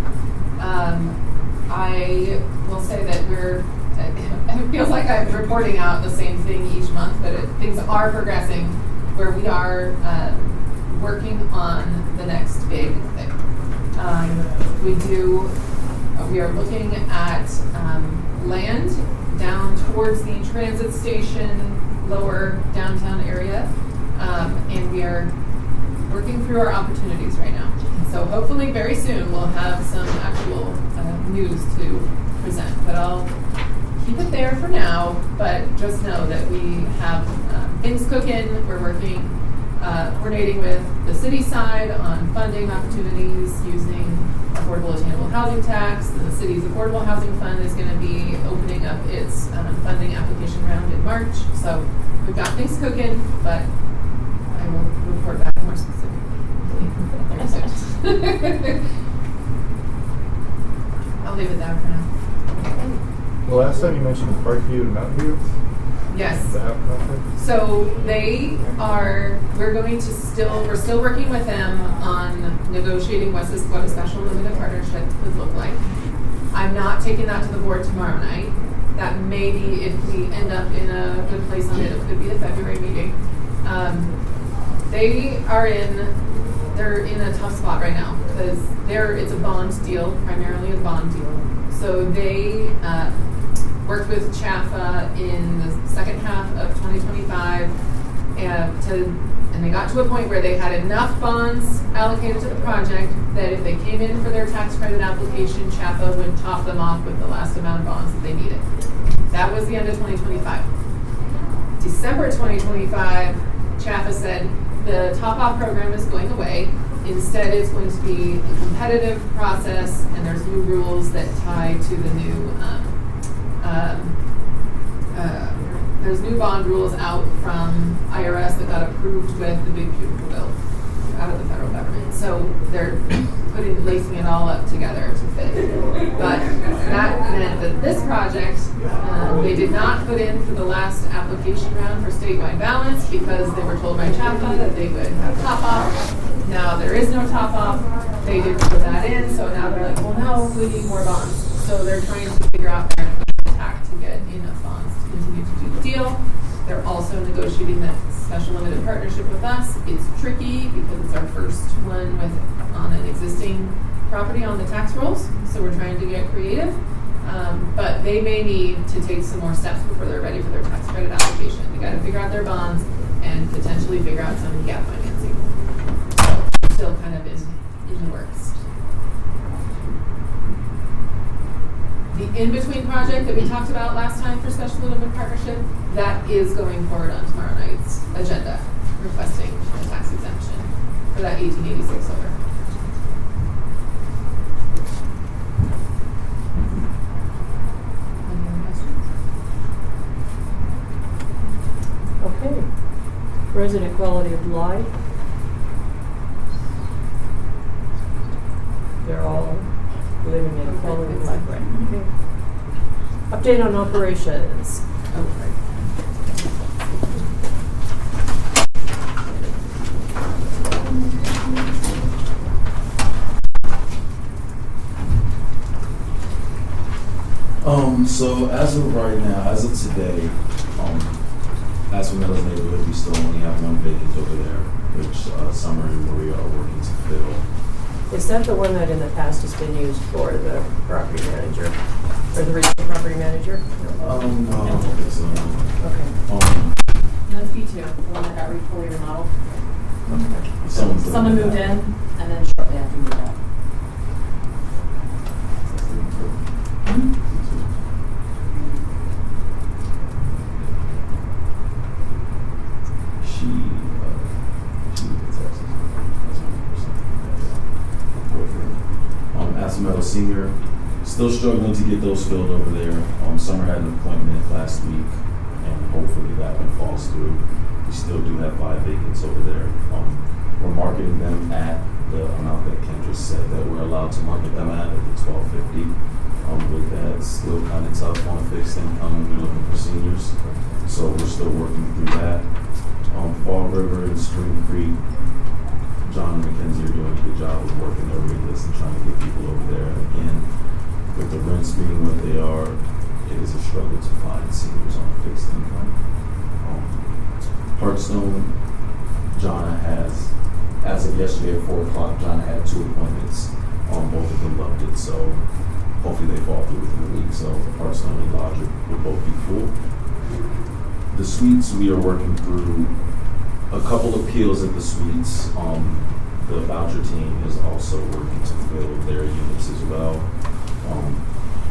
I will say that it feels like I'm reporting out the same thing each month, but things are progressing where we are working on the next big thing. We are looking at land down towards the transit station, lower downtown area, and we are working through our opportunities right now. So hopefully very soon we'll have some actual news to present, but I'll keep it there for now, but just know that we have things cooking. We're working, coordinating with the city side on funding opportunities using affordable attainable housing tax. The city's affordable housing fund is going to be opening up its funding application round in March. So we've got things cooking, but I will report back more specifically very soon. I'll leave it there for now. The last time you mentioned Parkview and Mountain View. Yes. Does that have conflict? So we're still working with them on negotiating what a special limited partnership would look like. I'm not taking that to the board tomorrow night. That may be, if we end up in a good place on it, it could be the February meeting. They're in a tough spot right now because it's a bond deal, primarily a bond deal. So they worked with CHAFA in the second half of 2025 and they got to a point where they had enough bonds allocated to the project that if they came in for their tax credit application, CHAFA would top them off with the last amount of bonds that they needed. That was the end of 2025. December 2025, CHAFA said the top-off program is going away. Instead, it's going to be a competitive process, and there's new rules that tie to the new there's new bond rules out from IRS that got approved with the big beautiful bill out of the federal government. So they're lacing it all up together to fit. But that meant that this project, they did not put in for the last application round for statewide balance because they were told by CHAFA that they would have top off. Now there is no top off. They didn't put that in, so now they're like, well, no, we need more bonds. So they're trying to figure out their attack to get enough bonds to continue to do the deal. They're also negotiating that special limited partnership with us. It's tricky because it's our first one on an existing property on the tax rolls, so we're trying to get creative. But they may need to take some more steps before they're ready for their tax credit application. They gotta figure out their bonds and potentially figure out some gap financing. Still kind of in the works. The in-between project that we talked about last time for special limited partnership, that is going forward on tomorrow night's agenda, requesting a tax exemption for that 1886 solar. Any other questions? Okay. Resident quality of life. They're all living in quality of life, right? Okay. Update on operations. So as of right now, as of today, as for Meadows neighborhood, we still only have one vacant over there, which Summer and Maria are working to fill. Is that the one that in the past has been used for the property manager? Or the regional property manager? No, I don't think so. No. Okay. No, it's B2, the one that got fully remodeled. Okay. Someone moved in, and then shortly after moved out. She was Texas. That's 100%. Asomero Senior, still struggling to get those filled over there. Summer had an appointment last week, and hopefully that one falls through. We still do have 5 vacants over there. We're marketing them at the amount that Kendra said that we're allowed to market them at the $12.50. With that, it's still kind of tough on fixed income when we're looking for seniors. So we're still working through that. Fall River and Spring Creek, John and Mackenzie are doing a good job of working their wait list and trying to get people over there. And again, with the rents being what they are, it is a struggle to find seniors on fixed income. Hearthstone, Jonna has, as of yesterday at 4 o'clock, Jonna had 2 appointments. Both of them loved it, so hopefully they fall through within a week. So Hearthstone and Logic will both be full. The suites, we are working through a couple appeals at the suites. The voucher team is also working to fill their units as well.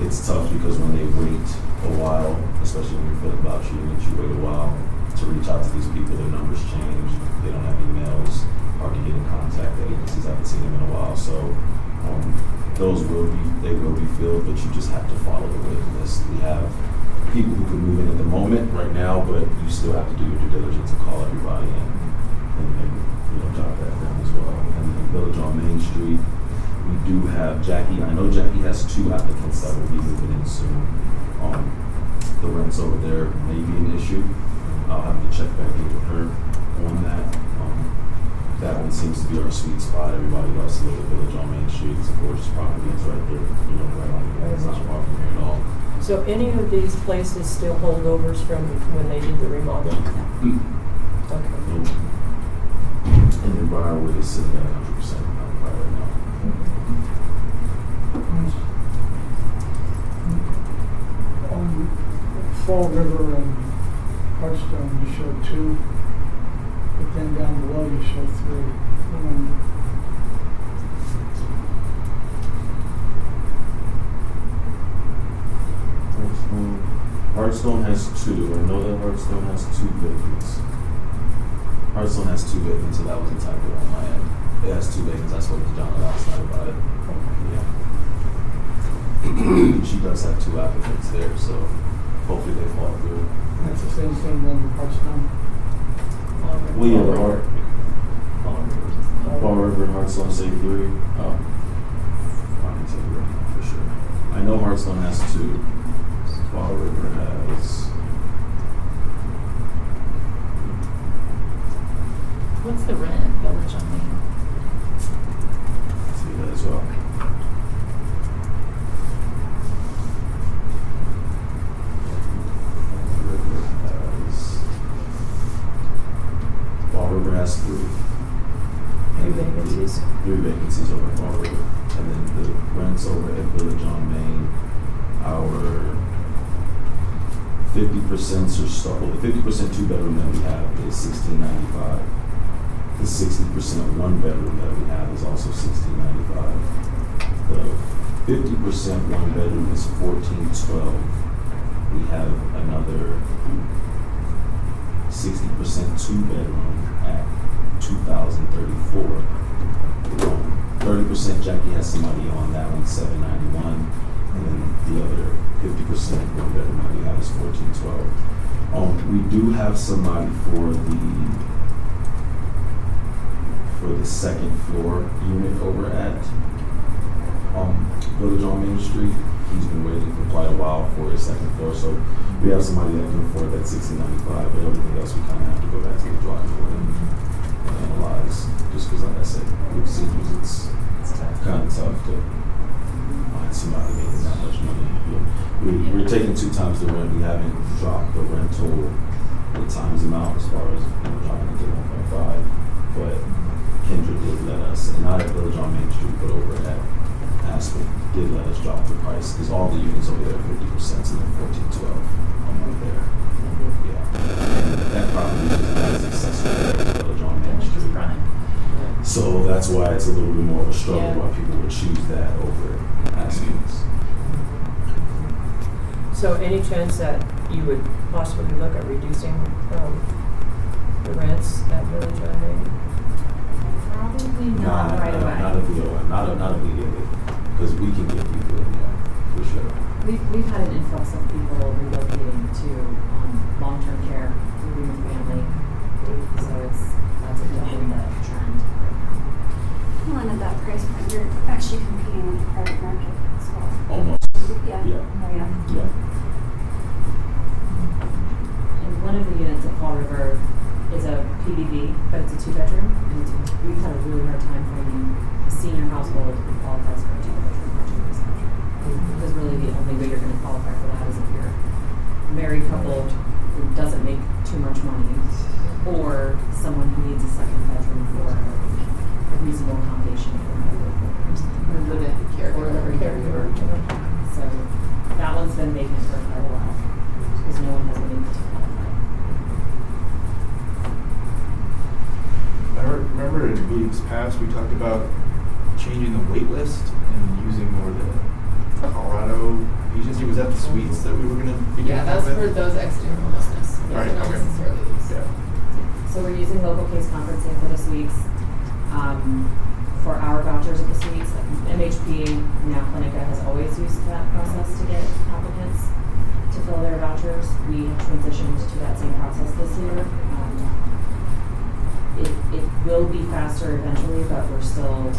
It's tough because when they wait a while, especially when you're filling voucher units, you wait a while to reach out to these people. Their numbers change. They don't have emails. Hard to get in contact. The agencies haven't seen them in a while. So those will be filled, but you just have to follow the waiting list. We have people who can move in at the moment right now, but you still have to do your due diligence and call everybody in and jot that down as well. And then Village on Main Street, we do have Jackie. I know Jackie has 2 applicants that will be moving in soon. The rents over there may be an issue. I'll have to check back in with her on that. That one seems to be our sweet spot. Everybody loves to live at Village on Main Street. It's a gorgeous property. It's right there, right on the it's not far from here at all. So any of these places still holdovers from when they did the remodel? Okay. And then Briarwood is sitting at 100% right now. On Fall River and Hearthstone, you showed 2, but then down below you showed 3. Hearthstone has 2. I know that Hearthstone has 2 vacants. Hearthstone has 2 vacants, so that was a typo on my end. It has 2 vacants. I spoke to John last night about it. Yeah. She does have 2 applicants there, so hopefully they fall through. That's the same thing then with Hearthstone. Well, yeah, the Fall River and Hearthstone say 3. Oh. I can tell you right now for sure. I know Hearthstone has 2. Fall River has. What's the rent at Village on Main? See that as well. Fall River has 3. 3 vacancies. 3 vacancies over at Fall River. And then the rents over at Village on Main, our 50% or so, well, the 50% 2-bedroom that we have is $1,695. The 60% 1-bedroom that we have is also $1,695. The 50% 1-bedroom is $1,412. We have another 60% 2-bedroom at $2,034. 30% Jackie has somebody on that one, $791, and then the other 50% 1-bedroom that we have is $1,412. We do have somebody for the second floor unit over at Village on Main Street. He's been waiting for quite a while for his second floor, so we have somebody that can afford that $1,695, but everything else we kind of have to go back to the drawing board and analyze. Just because, like I said, with seniors, it's kind of tough to find somebody making that much money. We're taking 2 times the rent. We haven't dropped the rental the times amount as far as dropping it to 1.5, but Kendra did let us, and not at Village on Main Street, but over at Aspen, did let us drop the price because all the units over there are 50%, and then 1412 on right there. Yeah, and that property is not as accessible as Village on Main Street. So that's why it's a little bit more of a struggle why people would choose that over Aspen's. So any chance that you would possibly look at reducing the rents at Village on Main? Probably not right away. Not immediately, because we can get people in there for sure. We've had an influx of people relocating to long-term care through your family, so that's a definite trend. Well, and at that price point, you're actually competing with the private market as well. Almost. Yeah. Yeah. Oh, yeah. Yeah. And one of the units at Fall River is a PBB, but it's a 2-bedroom, and we've had a really hard time finding a senior household who qualifies for a 2-bedroom in this country. Because really the only way you're going to qualify for that is if you're a married couple who doesn't make too much money, or someone who needs a second bedroom for a reasonable accommodation for Or live-in caregiver. So that one's been vacant for quite a while because no one has been able to qualify. I remember in meetings past, we talked about changing the wait list and using more the Colorado agency. Was that the suites that we were going to be doing? Yeah, that's for those exterior homelessness. Those Right, are not okay. necessarily these. Yeah. So we're using local case conferencing for the suites. For our vouchers at the suites, MHP, now Clinica, has always used that process to get applicants to fill their vouchers. We have transitioned to that same process this year. It will be faster eventually, but we're still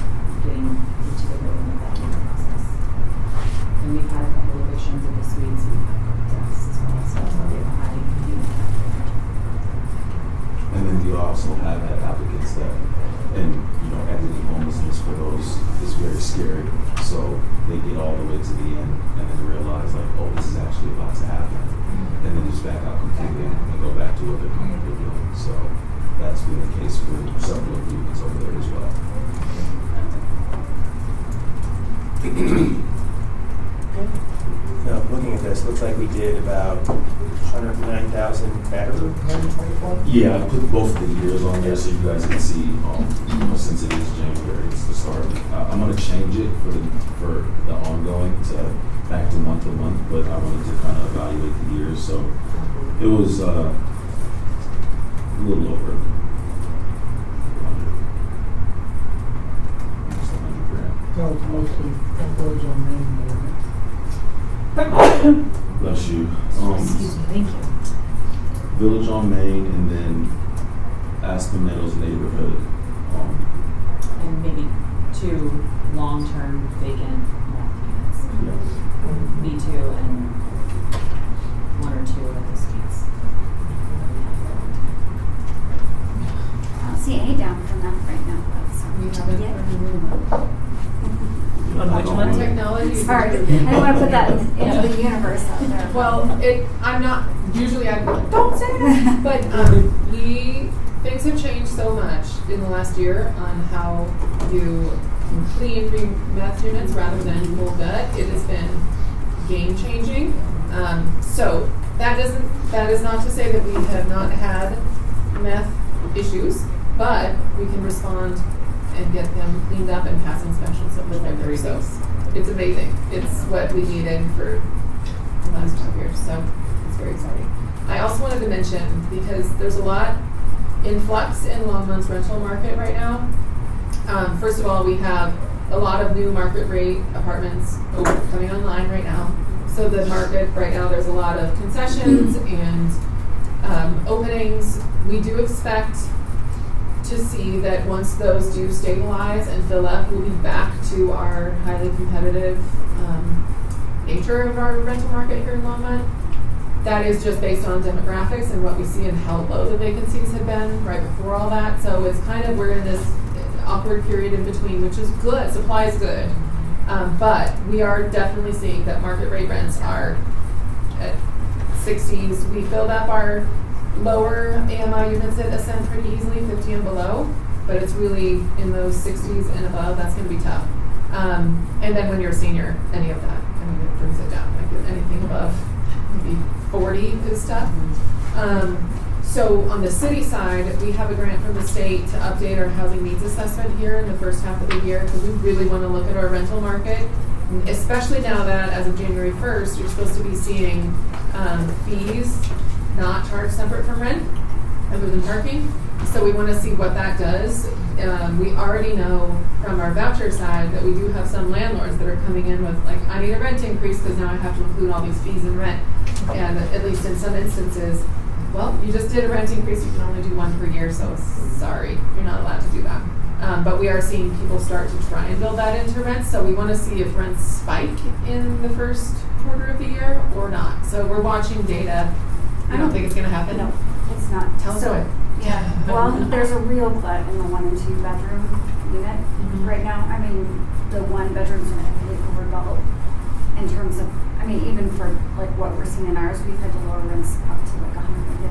getting into the rhythm of that new process. And we've had a couple of evictions in the suites. We've had deaths as well, so that's why we have a high unit. And then you also have had applicants that, and exiting homelessness for those is very scary. So they get all the way to the end and then realize like, oh, this is actually about to happen. And then just back out completely and go back to what they're comfortable doing. So that's been the case for several of the units over there as well. Looking at this, looks like we did about 109,000 better than 2024. Yeah, I put both the years on there so you guys can see, since it is January, it's the start. I'm going to change it for the ongoing to back to month to month, but I wanted to kind of evaluate the years. So it was a little over 100. Almost 100 grand. That was mostly Village on Main, wasn't it? Bless you. Excuse me, thank you. Village on Main, and then Aspen Meadows neighborhood. And maybe 2 long-term vacant units. Yes. B2 and 1 or 2 at the suites. I don't see any down from that right now, but so. We haven't Yeah. On which one? Technology. Sorry, I didn't want to put that into the universe out there. Well, I'm not, usually I'd be like, don't say that. But things have changed so much in the last year on how you can clean meth units rather than full gut. It has been game changing. So that is not to say that we have not had meth issues, but we can respond and get them cleaned up and pass inspections of the vendor. So it's amazing. It's what we needed for the last 5 years. So it's very exciting. I also wanted to mention, because there's a lot in flux in Longmont's rental market right now. First of all, we have a lot of new market rate apartments coming online right now. So the market right now, there's a lot of concessions and openings. We do expect to see that once those do stabilize and fill up, we'll be back to our highly competitive nature of our rental market here in Longmont. That is just based on demographics and what we see and how low the vacancies have been right before all that. So it's kind of, we're in this awkward period in between, which is good. Supply is good. But we are definitely seeing that market rate rents are at 60s. We filled up our lower AMI units at Ascend pretty easily, 50 and below, but it's really in those 60s and above, that's going to be tough. And then when you're a senior, any of that, I mean, it brings it down. Like anything above maybe 40 is tough. So on the city side, we have a grant from the state to update our housing needs assessment here in the first half of the year, because we really want to look at our rental market, especially now that as of January 1st, you're supposed to be seeing fees not charged separate from rent, other than parking. So we want to see what that does. We already know from our voucher side that we do have some landlords that are coming in with like, I need a rent increase because now I have to include all these fees in rent. And at least in some instances, well, you just did a rent increase, you can only do one per year, so sorry, you're not allowed to do that. But we are seeing people start to try and build that into rent, so we want to see if rents spike in the first quarter of the year or not. So we're watching data. I don't think it's going to happen. No, it's not. Tell us what. Yeah, well, there's a real glut in the 1 and 2 bedroom unit right now. I mean, the 1 bedroom's really overbuilt in terms of, I mean, even for like what we're seeing in ours, we've had to lower rents up to like $150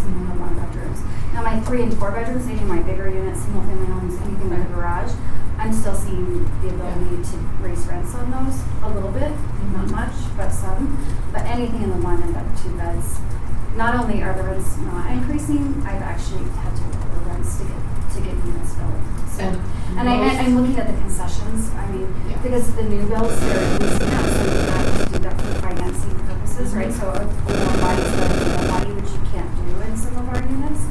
in the 1 bedrooms. Now my 3 and 4 bedrooms, even my bigger units, single family homes, anything with a garage, I'm still seeing the ability to raise rents on those a little bit, not much, but some. But anything in the 1 and 2 beds, not only are the rents not increasing, I've actually had to lower rents to get units filled. So, and I'm looking at the concessions. I mean, because the new builds, they're using that, so you have to do that for financing purposes, right? So a more body, which you can't do in some of our units.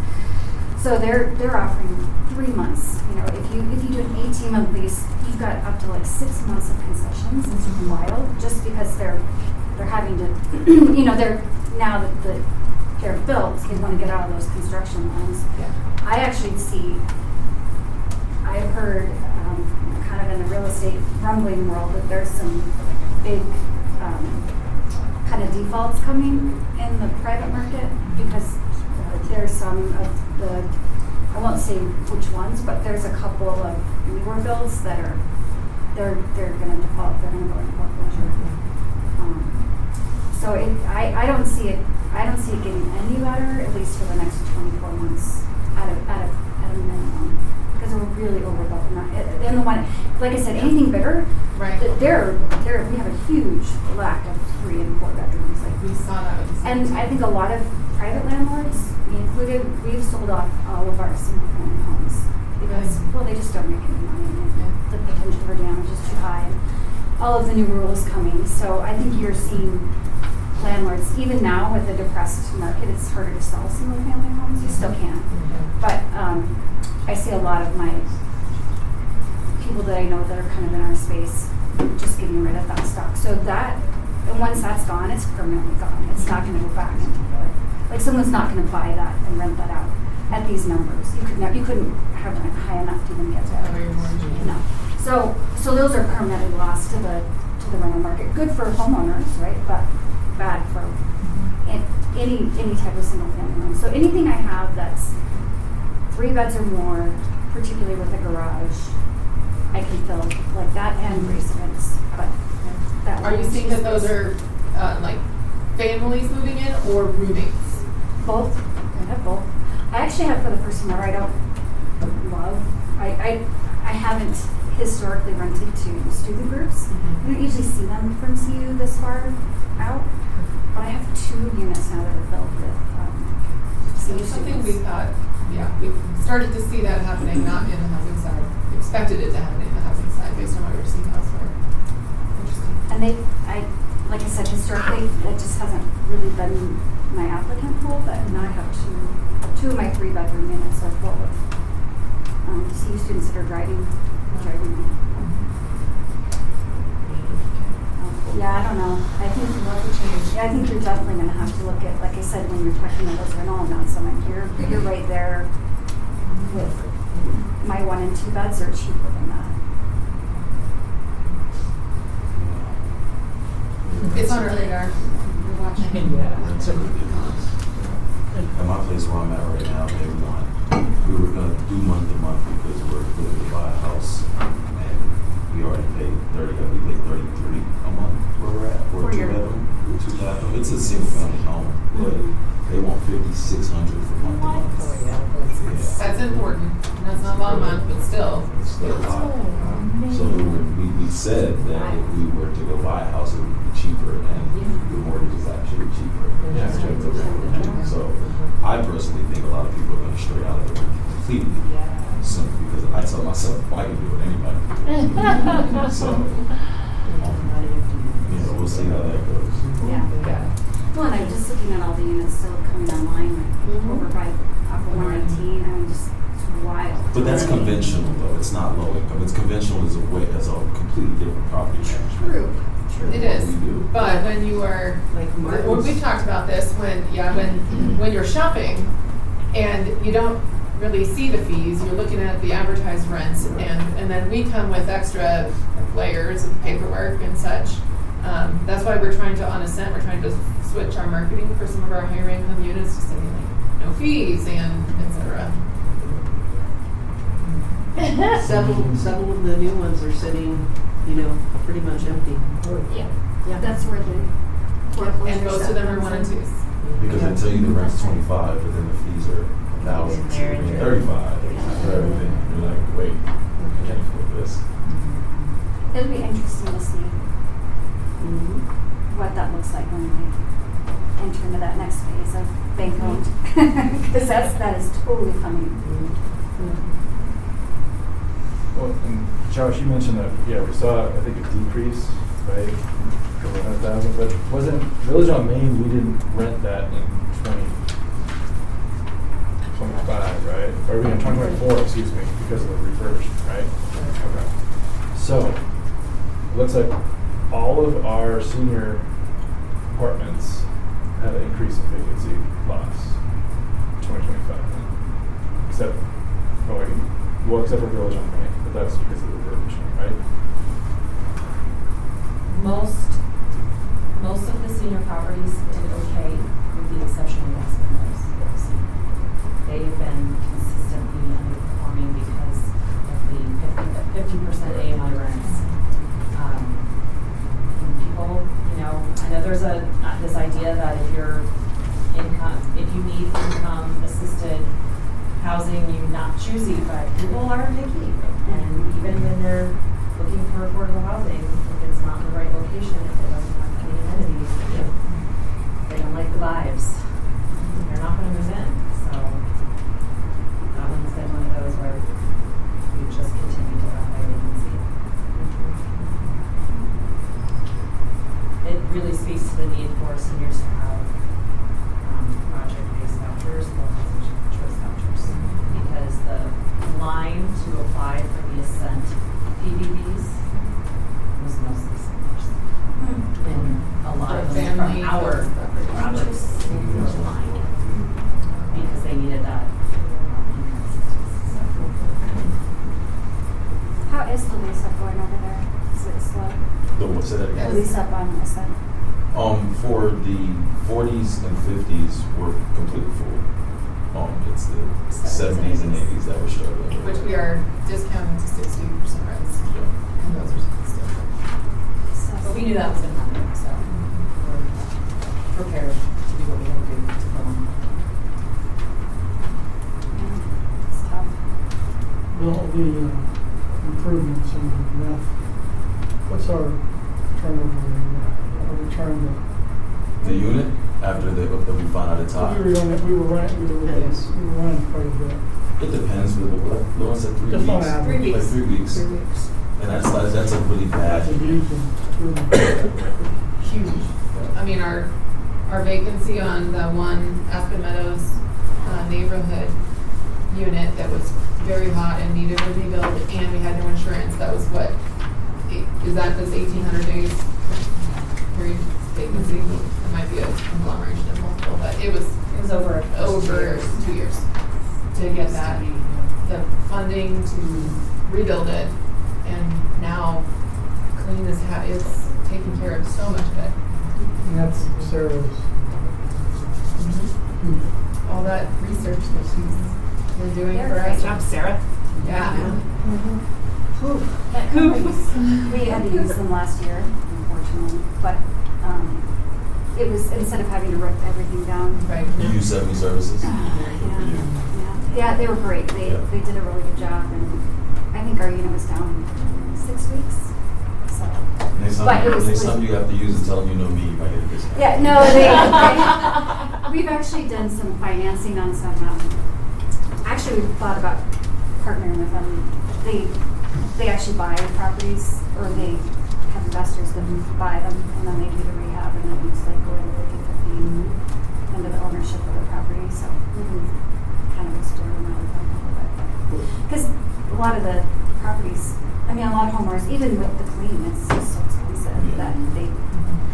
So they're offering 3 months. You know, if you do an 18-month lease, you've got up to like 6 months of concessions. It's wild, just because they're having to, you know, they're now that they're built, they want to get out of those construction loans. Yeah. I actually see, I've heard kind of in the real estate rumbling world that there's some big kind of defaults coming in the private market, because there's some of the, I won't say which ones, but there's a couple of newer builds that are, they're going to default, they're going to go into foreclosure. So I don't see it getting any better, at least for the next 24 months at a minimum, because we're really overbuilt. And the one, like I said, anything bigger, right? We have a huge lack of 3 and 4 bedrooms. Like we saw that with the and I think a lot of private landlords, me included, we've sold off all of our single family homes because well, they just don't make any money, and the potential for damage is too high. All of the new rules coming, so I think you're seeing landlords, even now with the depressed market, it's harder to sell single family homes. You still can. But I see a lot of my people that I know that are kind of in our space just getting rid of that stock. So that, and once that's gone, it's permanently gone. It's not going to go back into it. Like someone's not going to buy that and rent that out at these numbers. You couldn't have rent high enough to even get that. No. So those are permanently lost to the rental market. Good for homeowners, right? But bad for any type of single family home. So anything I have that's 3 beds or more, particularly with a garage, I can fill like that and raise rents. But that are you seeing that those are like families moving in or roommates? Both. I have both. I actually have, for the first time ever, I don't love. I haven't historically rented to student groups. You don't usually see them from CU this far out, but I have 2 units now that are filled with So CU something students. we thought, yeah, we started to see that happening, not in the housing side. Expected it to happen in the housing side based on what we're seeing elsewhere. Interesting. And like I said, historically, that just hasn't really been my applicant pool, but now I have two of my 3-bedroom units are full of CU students that are driving me. Yeah, I don't know. I think I think you're definitely going to have to look at, like I said, when you're talking about those rental amounts. I'm like, you're right there with my 1 and 2 beds are cheaper than that. It's on our radar. We're watching. Yeah. Rents are ridiculous. At my place where I'm at right now, we were gonna do month to month because we're looking to buy a house, and we already paid we paid 33 a month where we're at for a 2-bedroom, 2 bathroom. It's a single family home, but they want $5,600 for month to month. Oh, yeah. That's important. And that's not Longmont, but still. It's still a lot. So we said that if we were to go buy a house, it would be cheaper, and the mortgage is actually cheaper. Yeah. So I personally think a lot of people are going to stray out of the rent completely. Simply because I tell myself, if I can do it, anybody can do it. So, we'll see how that goes. Yeah. Well, and I'm just looking at all the units still coming online, like over by off of 119. I mean, just it's wild. But that's conventional, though. It's not low income. It's conventional as a completely different property management. True. It is. We do. But when you are, Like when Martin's. we've talked about this, when you're shopping and you don't really see the fees, you're looking at the advertised rents, and then we come with extra layers of paperwork and such. That's why we're trying to switch our marketing for some of our higher income units to say like no fees and et cetera. Several of the new ones are sitting, pretty much empty. Yeah. That's where the foreclosure And most of them are 1 and 2s. Because they tell you the rent's 25, but then the fees are 1,000, 35 for everything. You're like, wait, I can't afford this. It'll be interesting to see what that looks like when we enter into that next phase of bank owned, because that is totally coming. Well, and Josh, you mentioned that, we saw, I think, a decrease, right? Over 100,000, but wasn't Village on Main, we didn't rent that in 2025, right? Or we in 2024, excuse me, because of the refurbished, right? Okay. So, it looks like all of our senior apartments had an increase in vacancy loss in 2025. Except for Village on Main, but that's because of the refurbishment, right? Most of the senior properties did okay, with the exception of West Mills. They've been consistently underperforming because of the 50% AMI rents. And people, I know there's this idea that if you need income assisted housing, you're not choosy, but people are picky. And even when they're looking for affordable housing, if it's not in the right location, if it doesn't have any amenities, they don't like the vibes, they're not going to move in. So that one's been one of those where we just continue to have high vacancy. It really speaks to the need for seniors to have project-based vouchers, local choice vouchers, because the line to apply for the Ascent PBBs was mostly seniors. And a lot of them from our projects were line because they needed that income assistance. How is the lease up going over there? Is it slow? What's that The again? lease up on Ascent. For the 40s and 50s, we're completely full. It's the 70s and 80s that we're struggling with. Which we are discounting to 60% rents. And those are still. But we knew that was going to happen, so we're prepared to do what we have to do to fill them. It's tough. Well, improvements in that. What's our turnover rate? Are we trying to? The unit after the we find out the top. We were running quite a bit. It depends. Lauren said 3 Just on weeks. average. 3 weeks. Like 3 weeks. 3 weeks. And that's a really bad. That's a huge improvement. Huge. I mean, our vacancy on the one Aspen Meadows neighborhood unit that was very hot and needed to rebuild, and we had no insurance. That was what, is that this 1,800 days period vacancy? It might be a long range and multiple, but it was over 2 years to get that, the funding to rebuild it, and now clean this it's taking care of so much of it. And that's Sarah's. All that research that she's been doing Yeah, for great us. job, Sarah. Yeah. We had to use them last year, unfortunately, but it was, instead of having to rip everything down. Right. You use 70 services. Yeah, they were great. They did a really good job, and I think our unit was down in 6 weeks. So. Next time you have to use it, tell them you know me, you might get a discount. Yeah, no, we've actually done some financing on some, actually we've thought about partnering with them. They actually buy properties, or they have investors that buy them, and then they do the rehab, and then it's like going to 50-50 into the ownership of the property. So we've been kind of exploring that with them a little bit. Because a lot of the properties, I mean, a lot of homeowners, even with the clean, it's just so expensive that they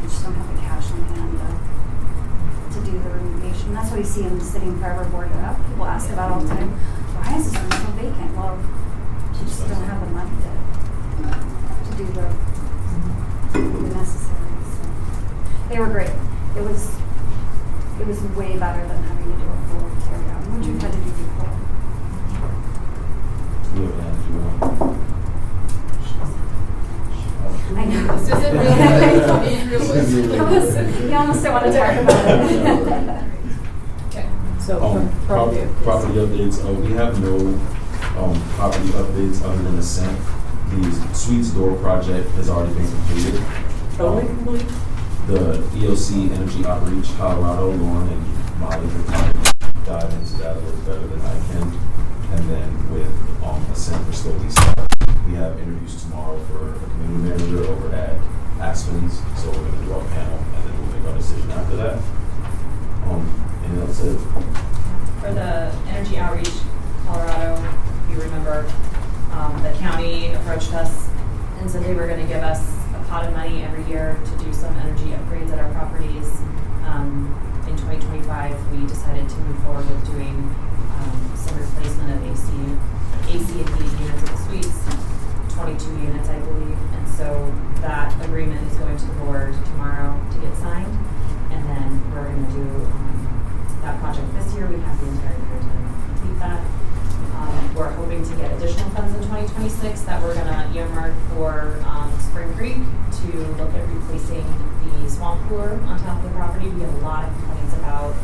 just don't have the cash on hand to do the remediation. That's why you see them sitting forever boarded up. People ask about all the time, why is this room so vacant? Well, you just don't have the money to do the necessary. So they were great. It was way better than having to do a full tear down, which we've had to do before. You have an attitude on. I know. This isn't real. You almost don't want to talk about it. Okay. So Property updates. We have no property updates other than the scent. The Suites Door project has already been completed. Totally complete? The EOC Energy Outreach Colorado, Lauren and Molly have dive into that a little better than I can. And then with Ascent for slowly start, we have interviews tomorrow for a community manager over at Aspen's. So we're going to do our panel, and then we'll make our decision after that. And that's it. For the Energy Outreach Colorado, if you remember, the county approached us and said they were going to give us a pot of money every year to do some energy upgrades at our properties. In 2025, we decided to move forward with doing some replacement of AC and heating units at the suites, 22 units, I believe. And so that agreement is going to the board tomorrow to get signed. And then we're going to do that project this year. We have the entire year to complete that. We're hoping to get additional funds in 2026 that we're going to earmark for Spring Creek to look at replacing the swamp cooler on top of the property. We have a lot of complaints about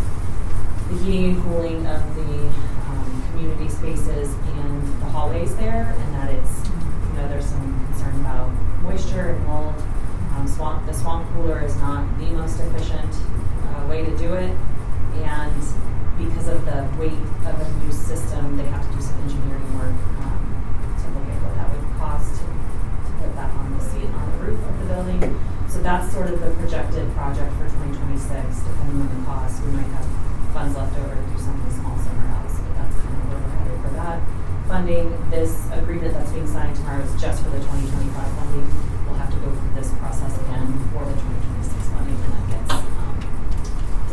the heating and cooling of the community spaces and the hallways there, and that it's, there's some concern about moisture and mold. The swamp cooler is not the most efficient way to do it, and because of the weight of a new system, they have to do some engineering work to look at what that would cost to put that on the roof of the building. So that's sort of the projected project for 2026, depending on the cost. We might have funds left over to do something small somewhere else, but that's kind of where we're headed for that. Funding, this agreement that's being signed tomorrow is just for the 2025 funding. We'll have to go through this process again for the 2026 funding, and that gets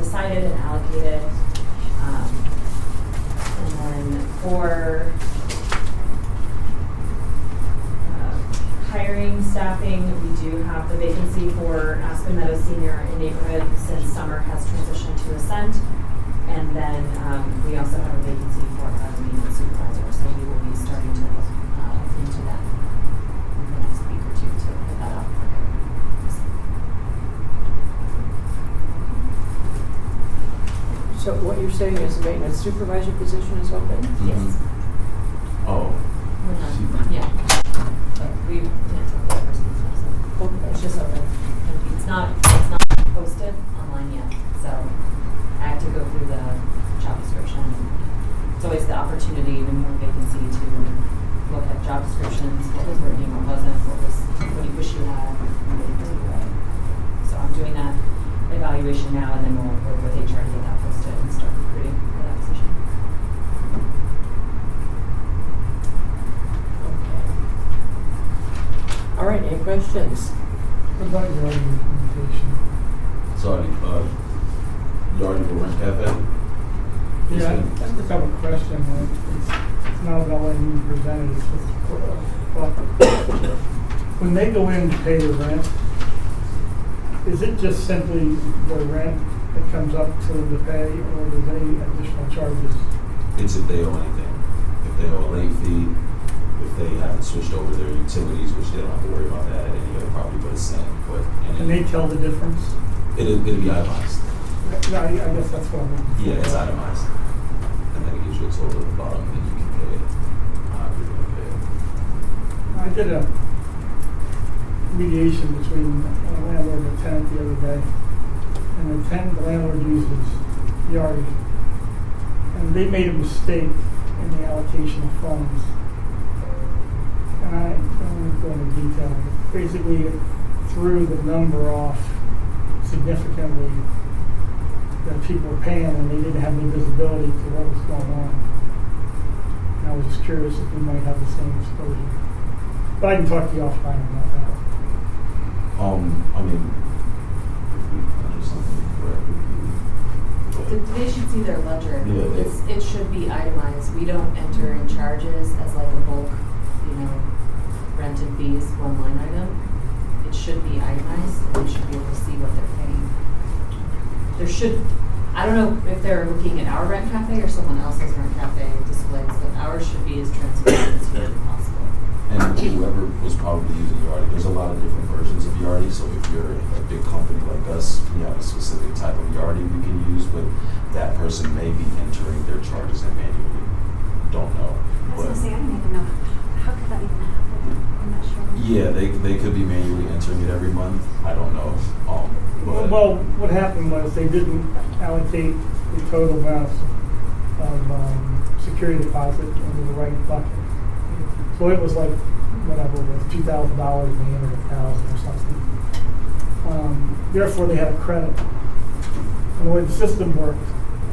decided and allocated. And then for hiring, staffing, we do have the vacancy for Aspen Meadows Senior and Neighborhood since summer has transitioned to Ascent. And then we also have a vacancy for our maintenance supervisor, so we will be starting to look into that in the next week or two to put that out for hiring. So what you're saying is the maintenance supervisor position is open? Yes. Oh. Yeah. evaluation now, and then we'll work with HR to get that posted and start recruiting for that position. All right, any questions? What about your implementation? Sorry, you already for Rent Cafe? Yeah, I just have a question. It's not about what you presented, it's just, when they go in to pay the rent, is it just simply the rent that comes up to them to pay, or there's any additional charges? It's if they owe anything. If they owe a late fee, if they haven't switched over their utilities, which they don't have to worry about that at any other property but it's same. But Can they tell the difference? it'll be itemized. No, I guess that's what I'm looking for. Yeah, it's itemized. And then it gives you a total at the bottom, and then you can pay it. You're gonna pay it. I did a mediation between a landlord and a tenant the other day, and the landlord uses Yardi, and they made a mistake in the allocation of funds. And I don't go into detail, but basically it threw the number off significantly that people were paying, and they didn't have any visibility to what was going on. And I was just curious if we might have the same exposure. But I can talk to you offline about that. I mean, if we can do something correct, They should see their ledger. Yeah, It should be itemized. We don't enter in charges as like a bulk, rent and fees, one line item. It should be itemized, and they should be able to see what they're paying. I don't know if they're looking at our rent cafe or someone else's rent cafe displays, but ours should be as transparent as humanly possible. And whoever was probably using Yardi, there's a lot of different versions of Yardi. So if you're a big company like us, we have a specific type of Yardi we can use, but that person may be entering their charges in manually. Don't know. I was gonna say, I don't even know, how could that even happen? I'm not sure. Yeah, they could be manually entering it every month. I don't know. Well, what happened was they didn't allocate the total amount of security deposit into the right bucket. So it was like, whatever it was, $2,000 and they entered $1,000 or something. Therefore, they had a credit. And the way the system worked,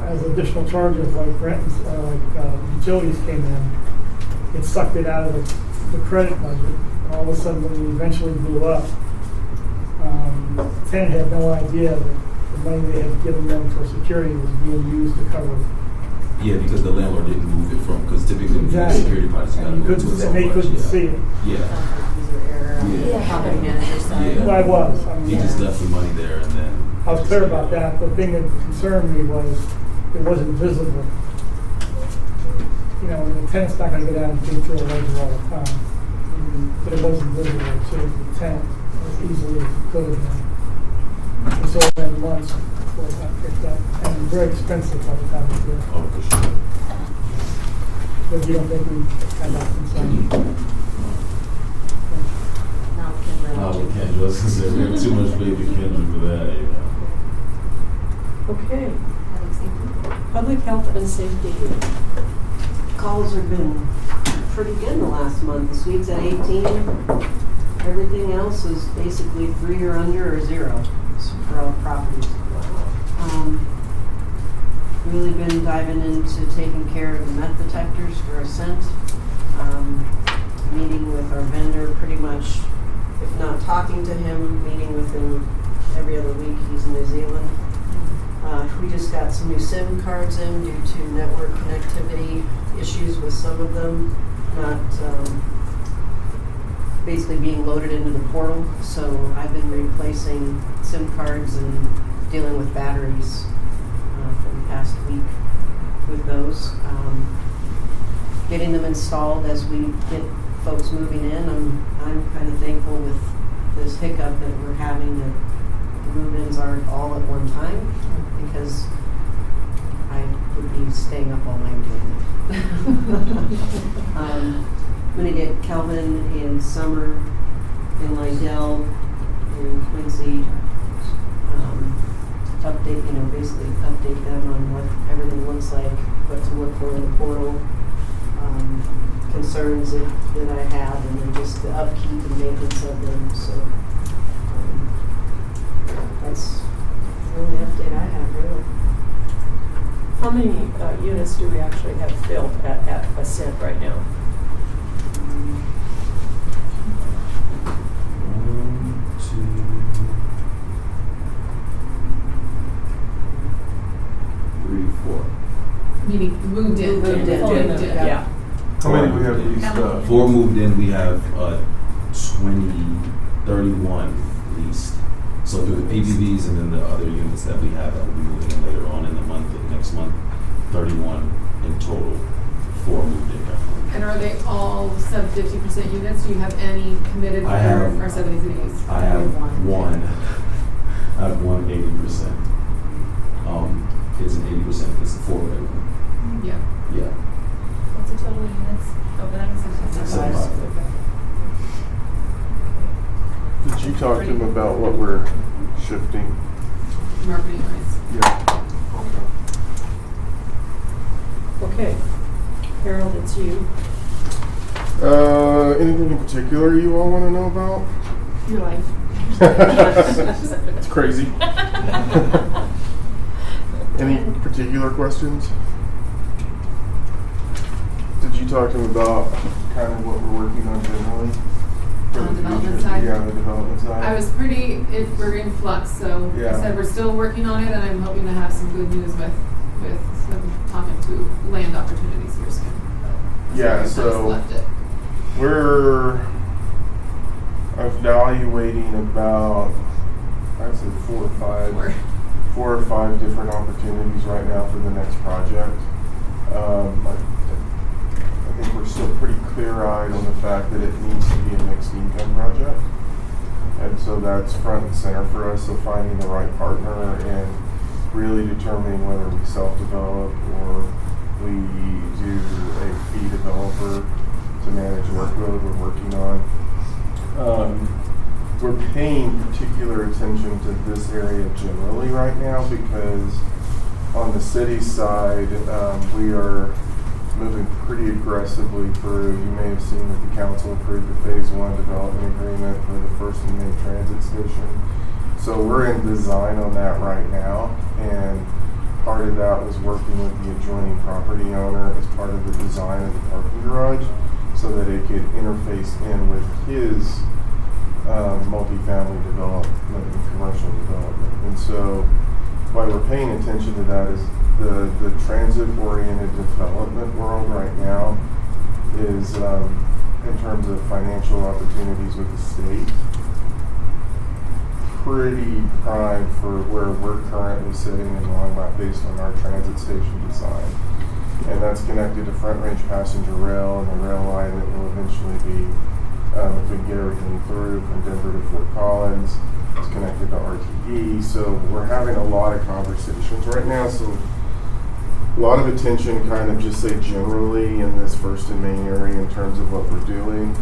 as additional charges like rent, utilities came in, it sucked it out of the credit budget. And all of a sudden, when it eventually blew up, the tenant had no idea that the money they had given them for security was being used to cover. Yeah, because the landlord didn't move it from, because typically when you get security deposits, you got to And go to its own they couldn't budget. see it. Yeah. User error on the property manager side. Yeah. Well, I was. I mean, He just left the money there and then. I was clear about that. The thing that concerned me was it wasn't visible. The tenant's not going to go down and dig through a ledger all the time. But it wasn't visible to the tenant as easily as it could have been. And so it went months before it got picked up. And very expensive by the time it did. Oh, for sure. But you don't think we had that concern? Now we can Now really. with Kendra, I was gonna say, we have too much faith in Kendra for that, Okay. Public health and safety. Calls have been pretty good in the last month. The suite's at 18. Everything else is basically 3 or under or 0 for all properties. Really been diving into taking care of the meth detectors for Ascent. Meeting with our vendor pretty much, if not talking to him, meeting with him every other week. He's in New Zealand. We just got some new SIM cards in due to network connectivity issues with some of them, not basically being loaded into the portal. So I've been replacing SIM cards and dealing with batteries for the past week with those. Getting them installed as we get folks moving in. I'm kind of thankful with this hiccup that we're having that the move-ins aren't all at one time, because I would be staying up all night doing it. I'm going to get Kelvin and Summer and Lydell and Quincy basically update them on what everything looks like, what to look for in the portal, concerns that I have, and then just the upkeep and maintenance of them. So that's really update. How many units do we actually have built at Ascent right now? 1, 2, 3, 4. Meaning moved in. Moved in, Fully yeah. moved in. Yeah. How many do we have leased up? 4 moved in, we have 31 leased. So through the PBVs and then the other units that we have that will be moving in later on in the month, next month, 31 in total, 4 moved in currently. And are they all sub 50% units? Do you have any committed I have- for our 70s and 80s? I have one. I have one 80%. It's an 80%, it's a 4-bedroom. Yeah. Yeah. What's the total units over that? 75. Did you talk to him about what we're shifting? Marketing wise. Yeah. Okay. Harold, it's you. Anything in particular you all want to know about? Your life. It's crazy. Any particular questions? Did you talk to him about kind of what we're working on generally? For On the development future? side? Yeah, the development side. I was we're in flux, so Yeah. I said we're still working on it, and I'm hoping to have some good news with some talking to land opportunities here soon. Yeah, Just so left it. we're evaluating about, I'd say 4 or 5 different opportunities right now for the next project. I think we're still pretty clear-eyed on the fact that it needs to be a mixed income project. And so that's front and center for us, so finding the right partner and really determining whether we self-develop or we do a fee developer to manage workload we're working on. We're paying particular attention to this area generally right now because on the city side, we are moving pretty aggressively through. You may have seen that the council approved the phase 1 development agreement for the First and Main Transit Station. So we're in design on that right now, and part of that was working with the adjoining property owner as part of the design of the parking garage so that it could interface in with his multifamily development and commercial development. And so why we're paying attention to that is the transit-oriented development world right now is, in terms of financial opportunities with the state, pretty prime for where we're currently sitting in Longmont based on our transit station design. And that's connected to Front Range Passenger Rail and the rail line that will eventually be, if we get everything through from Denver to Fort Collins, it's connected to RTD. So we're having a lot of conversations right now. So a lot of attention kind of just say generally in this First and Main area in terms of what we're doing.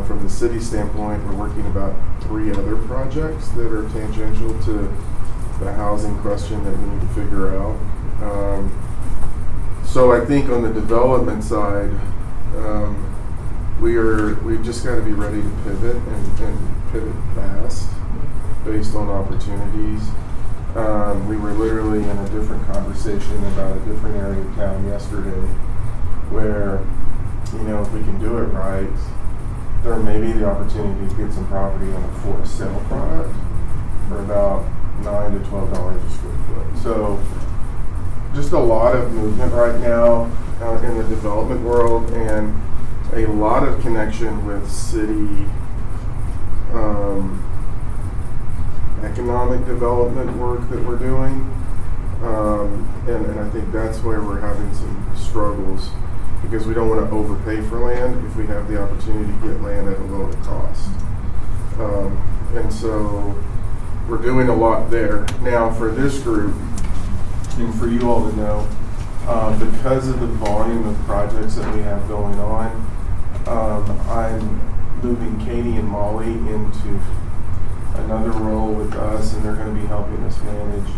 From the city standpoint, we're working about 3 other projects that are tangential to the housing question that we need to figure out. So I think on the development side, we've just got to be ready to pivot and pivot fast based on opportunities. We were literally in a different conversation about a different area of town yesterday where, if we can do it right, there may be the opportunity to get some property on a for sale product for about $9 to $12 a square foot. So just a lot of movement right now in the development world and a lot of connection with city economic development work that we're doing. And I think that's where we're having some struggles because we don't want to overpay for land if we have the opportunity to get land at a lower cost. And so we're doing a lot there. Now for this group, and for you all to know, because of the volume of projects that we have going on, I'm moving Katie and Molly into another role with us, and they're going to be helping us manage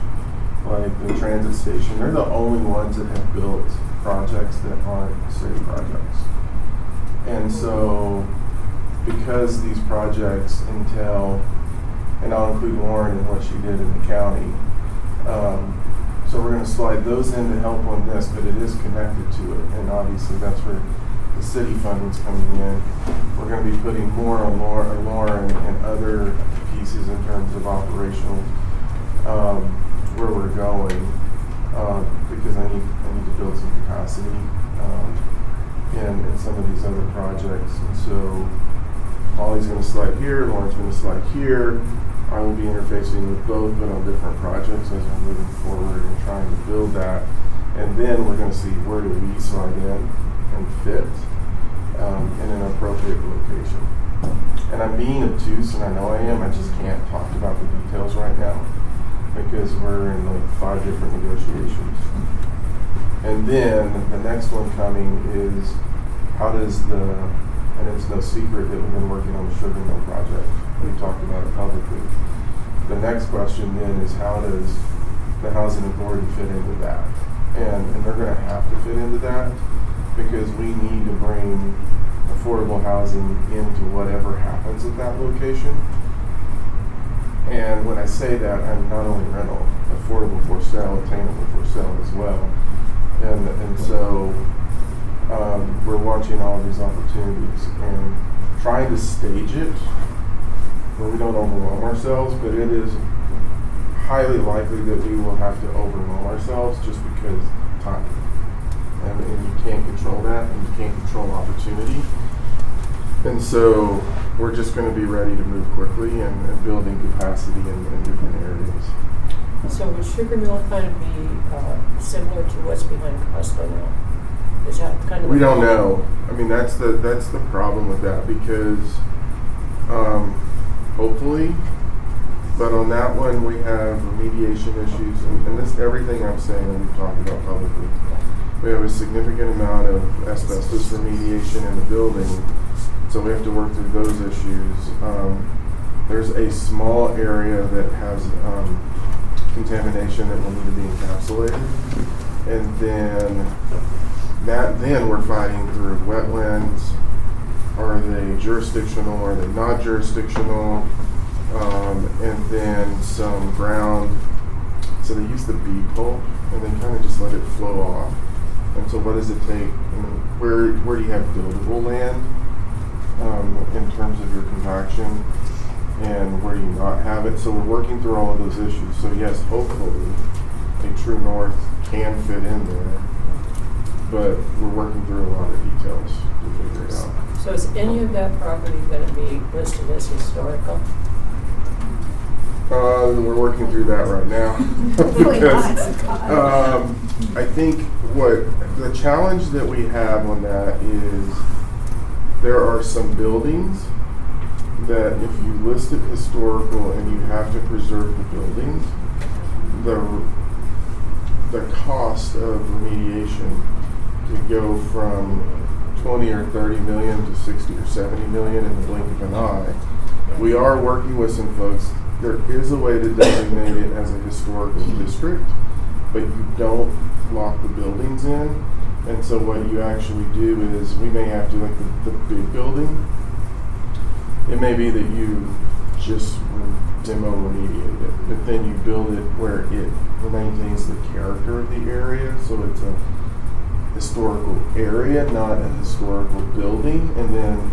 like the transit station. They're the only ones that have built projects that aren't city projects. And so because these projects entail, and I'll include Lauren in what she did in the county, So we're gonna slide those in to help on this, but it is connected to it, and obviously that's where the city funding's coming in. We're gonna be putting more on Lauren and other pieces in terms of operational, where we're going, because I need to build some capacity, in some of these other projects. And so Molly's gonna slide here, Lauren's gonna slide here. I will be interfacing with both, but on different projects as we're moving forward and trying to build that. And then we're gonna see where do we slide in and fit in an appropriate location. And I'm being obtuse, and I know I am, I just can't talk about the details right now because we're in like 5 different negotiations. And then the next one coming is how does and it's no secret that we've been working on the Sugar Mill project. We talked about it publicly. The next question then is how does the housing authority fit into that? And they're gonna have to fit into that because we need to bring affordable housing into whatever happens at that location. And when I say that, I'm not only rental, affordable for sale, attainable for sale as well. And so we're watching all of these opportunities and trying to stage it where we don't overwhelm ourselves, but it is highly likely that we will have to overwhelm ourselves just because time. And you can't control that, and you can't control opportunity. And so we're just going to be ready to move quickly and building capacity in different areas. So would Sugar Mill kind of be similar to what's behind Costco now? Is that kind of? We don't know. I mean, that's the problem with that because hopefully, but on that one we have remediation issues, and this everything I'm saying and we've talked about publicly. We have a significant amount of asbestos remediation in the building, so we have to work through those issues. There's a small area that has contamination that will need to be encapsulated, and then we're fighting through wetlands. Are they jurisdictional? Are they not jurisdictional? And then some ground. So they use the bead pulp and they kind of just let it flow off. And so what does it take? Where do you have buildable land in terms of your compaction? And where do you not have it? So we're working through all of those issues. So yes, hopefully a true north can fit in there, but we're working through a lot of details to figure it out. So is any of that property going to be listed as historical? We're working through that right now. Because I think what the challenge that we have on that is there are some buildings that if you list it historical and you have to preserve the buildings, the cost of remediation could go from 20 or 30 million to 60 or 70 million in the blink of an eye. We are working with some folks. There is a way to designate it as a historical district, but you don't lock the buildings in. And so what you actually do is we may have to, like the big building, it may be that you just demo remediate it, but then you build it where it maintains the character of the area. So it's a historical area, not a historical building. And then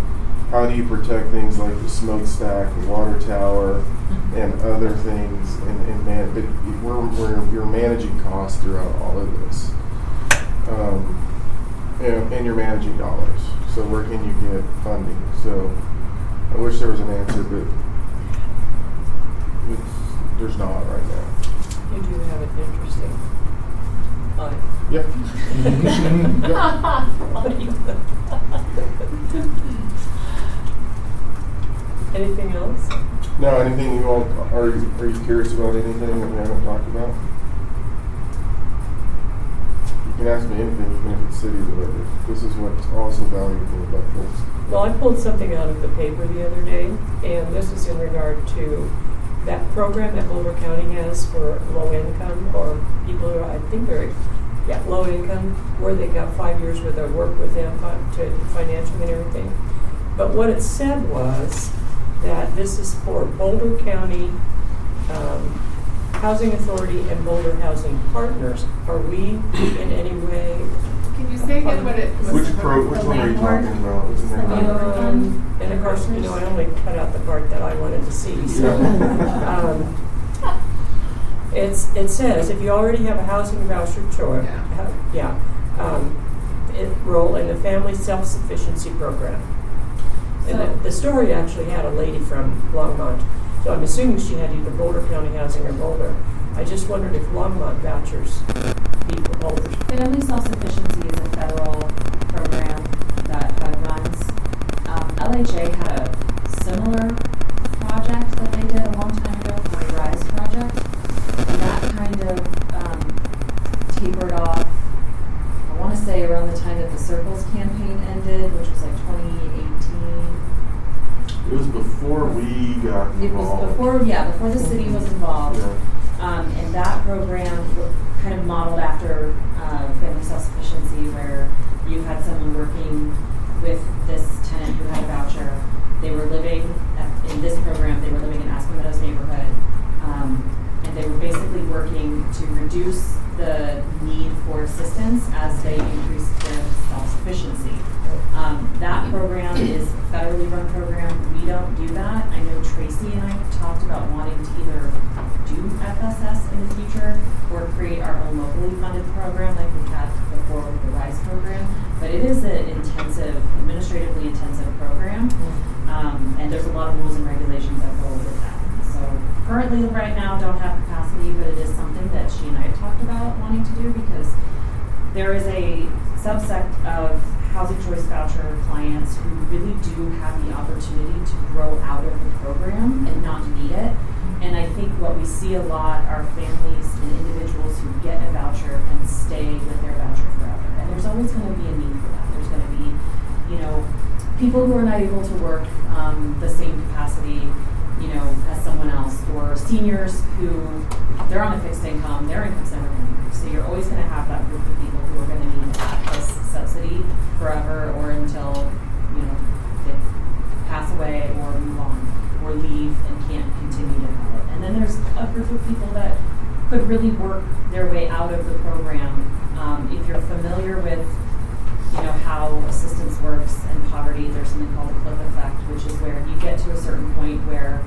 how do you protect things like the smokestack, the water tower, and other things? You're managing costs throughout all of this, and you're managing dollars. So where can you get funding? So I wish there was an answer, but there's not right now. You do have an interesting eye. Yep. Anything else? No, anything you all, are you curious about anything that we haven't talked about? You can ask me anything, even if it's city related. This is what's also valuable about this. Well, I pulled something out of the paper the other day, and this is in regard to that program that Boulder County has for low income, or people who I think are low income, where they got 5 years worth of work with them to financially and everything. But what it said was that this is for Boulder County Housing Authority and Boulder Housing Partners, are we in any way? Can you say again what it was? Which one are you talking about? What's the name of it? And of course, you know, I only cut out the part that I wanted to see, so. It says, if you already have a housing voucher choice, enroll in the Family Self-Sufficiency Program. And the story actually had a lady from Longmont, so I'm assuming she had either Boulder County Housing or Boulder. I just wondered if Longmont vouchers be for holders. Family self-sufficiency is a federal program that HUD runs. LHA had a similar project that they did a long time ago for a RISE project, and that kind of tapered off, I want to say around the time that the Circles campaign ended, which was like 2018. It was before we got involved. It was before the city was involved. Yeah. And that program kind of modeled after family self-sufficiency, where you had someone working with this tenant who had a voucher. They were living in this program, they were living in Aspen Meadows neighborhood, and they were basically working to reduce the need for assistance as they increased their self-sufficiency. That program is a federally run program. We don't do that. I know Tracy and I have talked about wanting to either do FSS in the future or create our own locally funded program like we had before with the RISE program. But it is an administratively intensive program, and there's a lot of rules and regulations that go with that. So currently, right now, don't have capacity, but it is something that she and I have talked about wanting to do because there is a subsect of housing choice voucher clients who really do have the opportunity to grow out of the program and not need it. And I think what we see a lot are families and individuals who get a voucher and stay with their voucher forever. And there's always going to be a need for that. There's going to be, people who are not able to work the same capacity, as someone else, or seniors who, they're on a fixed income, their income's never going to increase. So you're always going to have that group of people who are going to need this subsidy forever or until, they pass away or move on or leave and can't continue to have it. And then there's a group of people that could really work their way out of the program. If you're familiar with, how assistance works in poverty, there's something called the cliff effect, which is where you get to a certain point where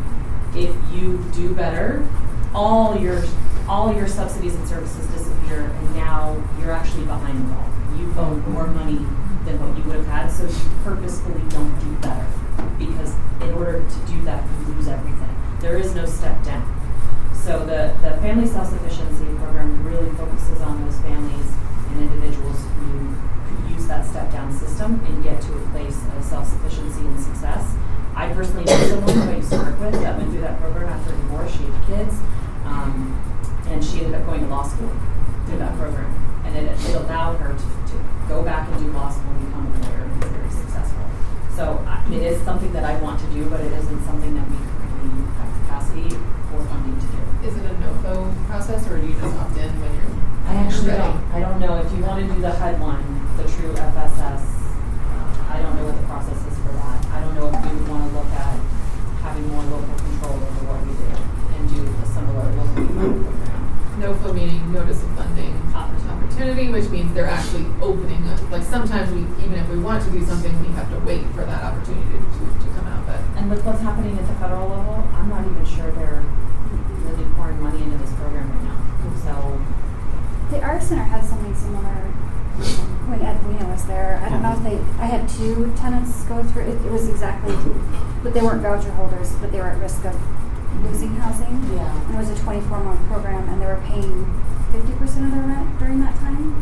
if you do better, all your subsidies and services disappear, and now you're actually behind the ball. You've owed more money than what you would have had, so you purposefully don't do better, because in order to do that, you lose everything. There is no step down. So the Family Self-Sufficiency Program really focuses on those families and individuals who could use that step-down system and get to a place of self-sufficiency and success. I personally know someone who I used to work with that went through that program after a divorce. She had kids, and she ended up going to law school through that program. And it allowed her to go back and do law school and become a lawyer and be very successful. So it is something that I want to do, but it isn't something that we currently have capacity or funding to do. Is it a no-go process, or do you just opt in when you're I actually ready? don't. I don't know. If you want to do the HUD one, the true FSS, I don't know what the process is for that. I don't know if we would want to look at having more local control over what we do and do a similar locally funded program. NOFO meaning notice of funding opportunity, which means they're actually opening up. Like sometimes even if we want to do something, we have to wait for that opportunity to come out. But And with what's happening at the federal level, I'm not even sure they're really pouring money into this program right now. So The Art Center had something similar when Edwina was there. I don't know if I had 2 tenants go through it. It was exactly, but they weren't voucher holders, but they were at risk of losing housing. yeah. And it was a 24-month program, and they were paying 50% of their rent during that time,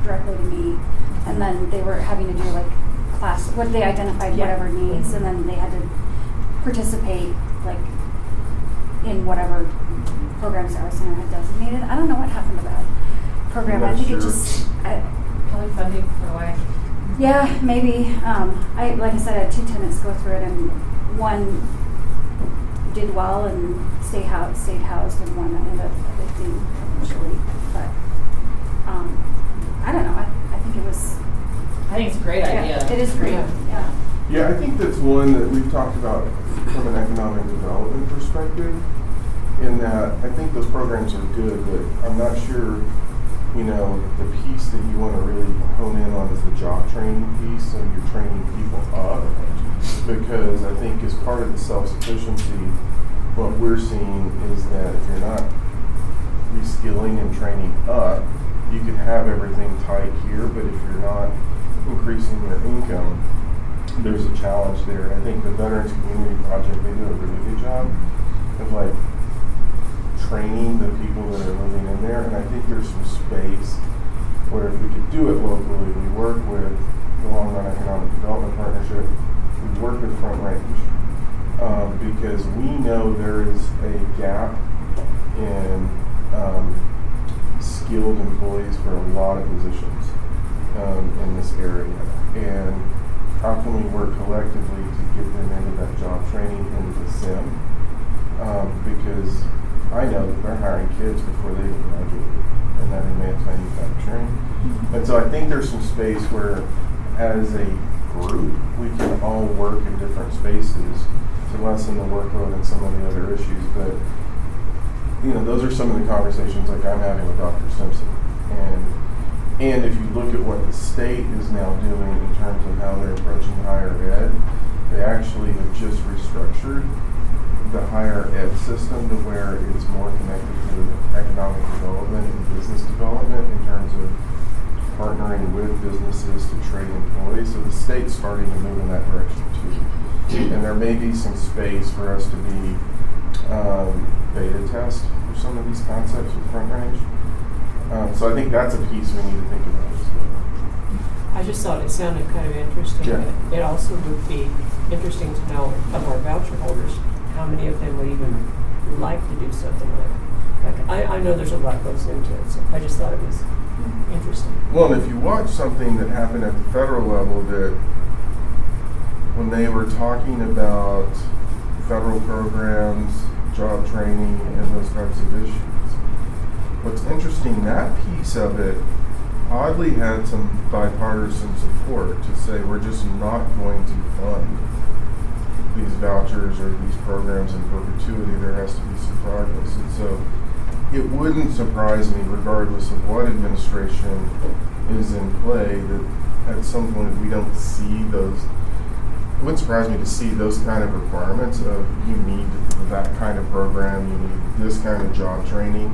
directly to me. And then they were having to do what they identified whatever needs, and then they had to participate in whatever programs the Art Center had designated. I don't know what happened to that program. I think it just Probably funding for a way. yeah, maybe. Like I said, I had 2 tenants go through it, and one did well and stayed housed, and one ended up evicting eventually. But I don't know. I think it was. I think it's a great idea. Yeah, it is great. Yeah. Yeah, I think that's one that we've talked about from an economic development perspective. in that I think those programs are good, but I'm not sure, you know, the piece that you want to really hone in on is the job training piece, and you're training people up. Because I think as part of the self-sufficiency, what we're seeing is that if you're not reskilling and training up, you can have everything tight here, but if you're not increasing your income, there's a challenge there. And I think the Veterans Community Project, they do a really good job of like training the people that are living in there. And I think there's some space where if we could do it locally, we work with the Longmont Economic Development Partnership, we work with Front Range, because we know there is a gap in skilled employees for a lot of positions in this area. And how can we work collectively to get them into that job training, into the SIM? Because I know that they're hiring kids before they even graduated in that advanced manufacturing. And so I think there's some space where, as a group, we can all work in different spaces to lessen the workload and some of the other issues. But you know, those are some of the conversations like I'm having with Dr. Simpson. And if you look at what the state is now doing in terms of how they're approaching higher ed, they actually have just restructured the higher ed system to where it's more connected to economic development and business development in terms of partnering with businesses to train employees. So the state's starting to move in that direction too. And there may be some space for us to be beta test for some of these concepts with Front Range. So I think that's a piece we need to think about as well. I just thought it sounded kind of interesting. Yeah. It also would be interesting to know of our voucher holders, how many of them would even like to do something like I know there's a lot goes into it, so I just thought it was interesting. Well, and if you watch something that happened at the federal level, that when they were talking about federal programs, job training, and those types of issues, what's interesting, that piece of it oddly had some bipartisan support to say we're just not going to fund these vouchers or these programs in perpetuity. There has to be some progress. And so it wouldn't surprise me, regardless of what administration is in play, that at some point we don't see those. It wouldn't surprise me to see those kind of requirements of you need that kind of program, you need this kind of job training,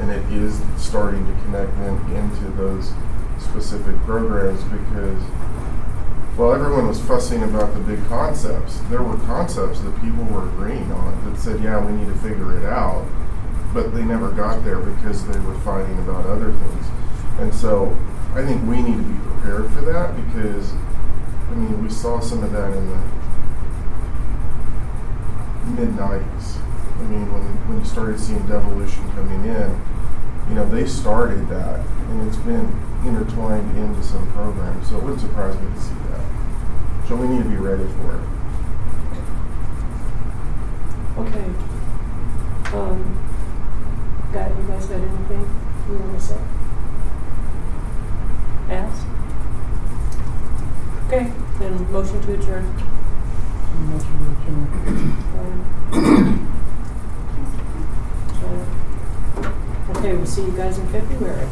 and it is starting to connect them into those specific programs because, well, everyone was fussing about the big concepts. There were concepts that people were agreeing on that said, yeah, we need to figure it out, but they never got there because they were fighting about other things. And so I think we need to be prepared for that because, I mean, we saw some of that in the mid-90s. I mean, when you started seeing devolution coming in, you know, they started that, and it's been intertwined into some programs, so it wouldn't surprise me to see that. So we need to be ready for it. Okay. You guys got anything you want to say? Ask? Okay, then motion to adjourn. Okay, we'll see you guys in February.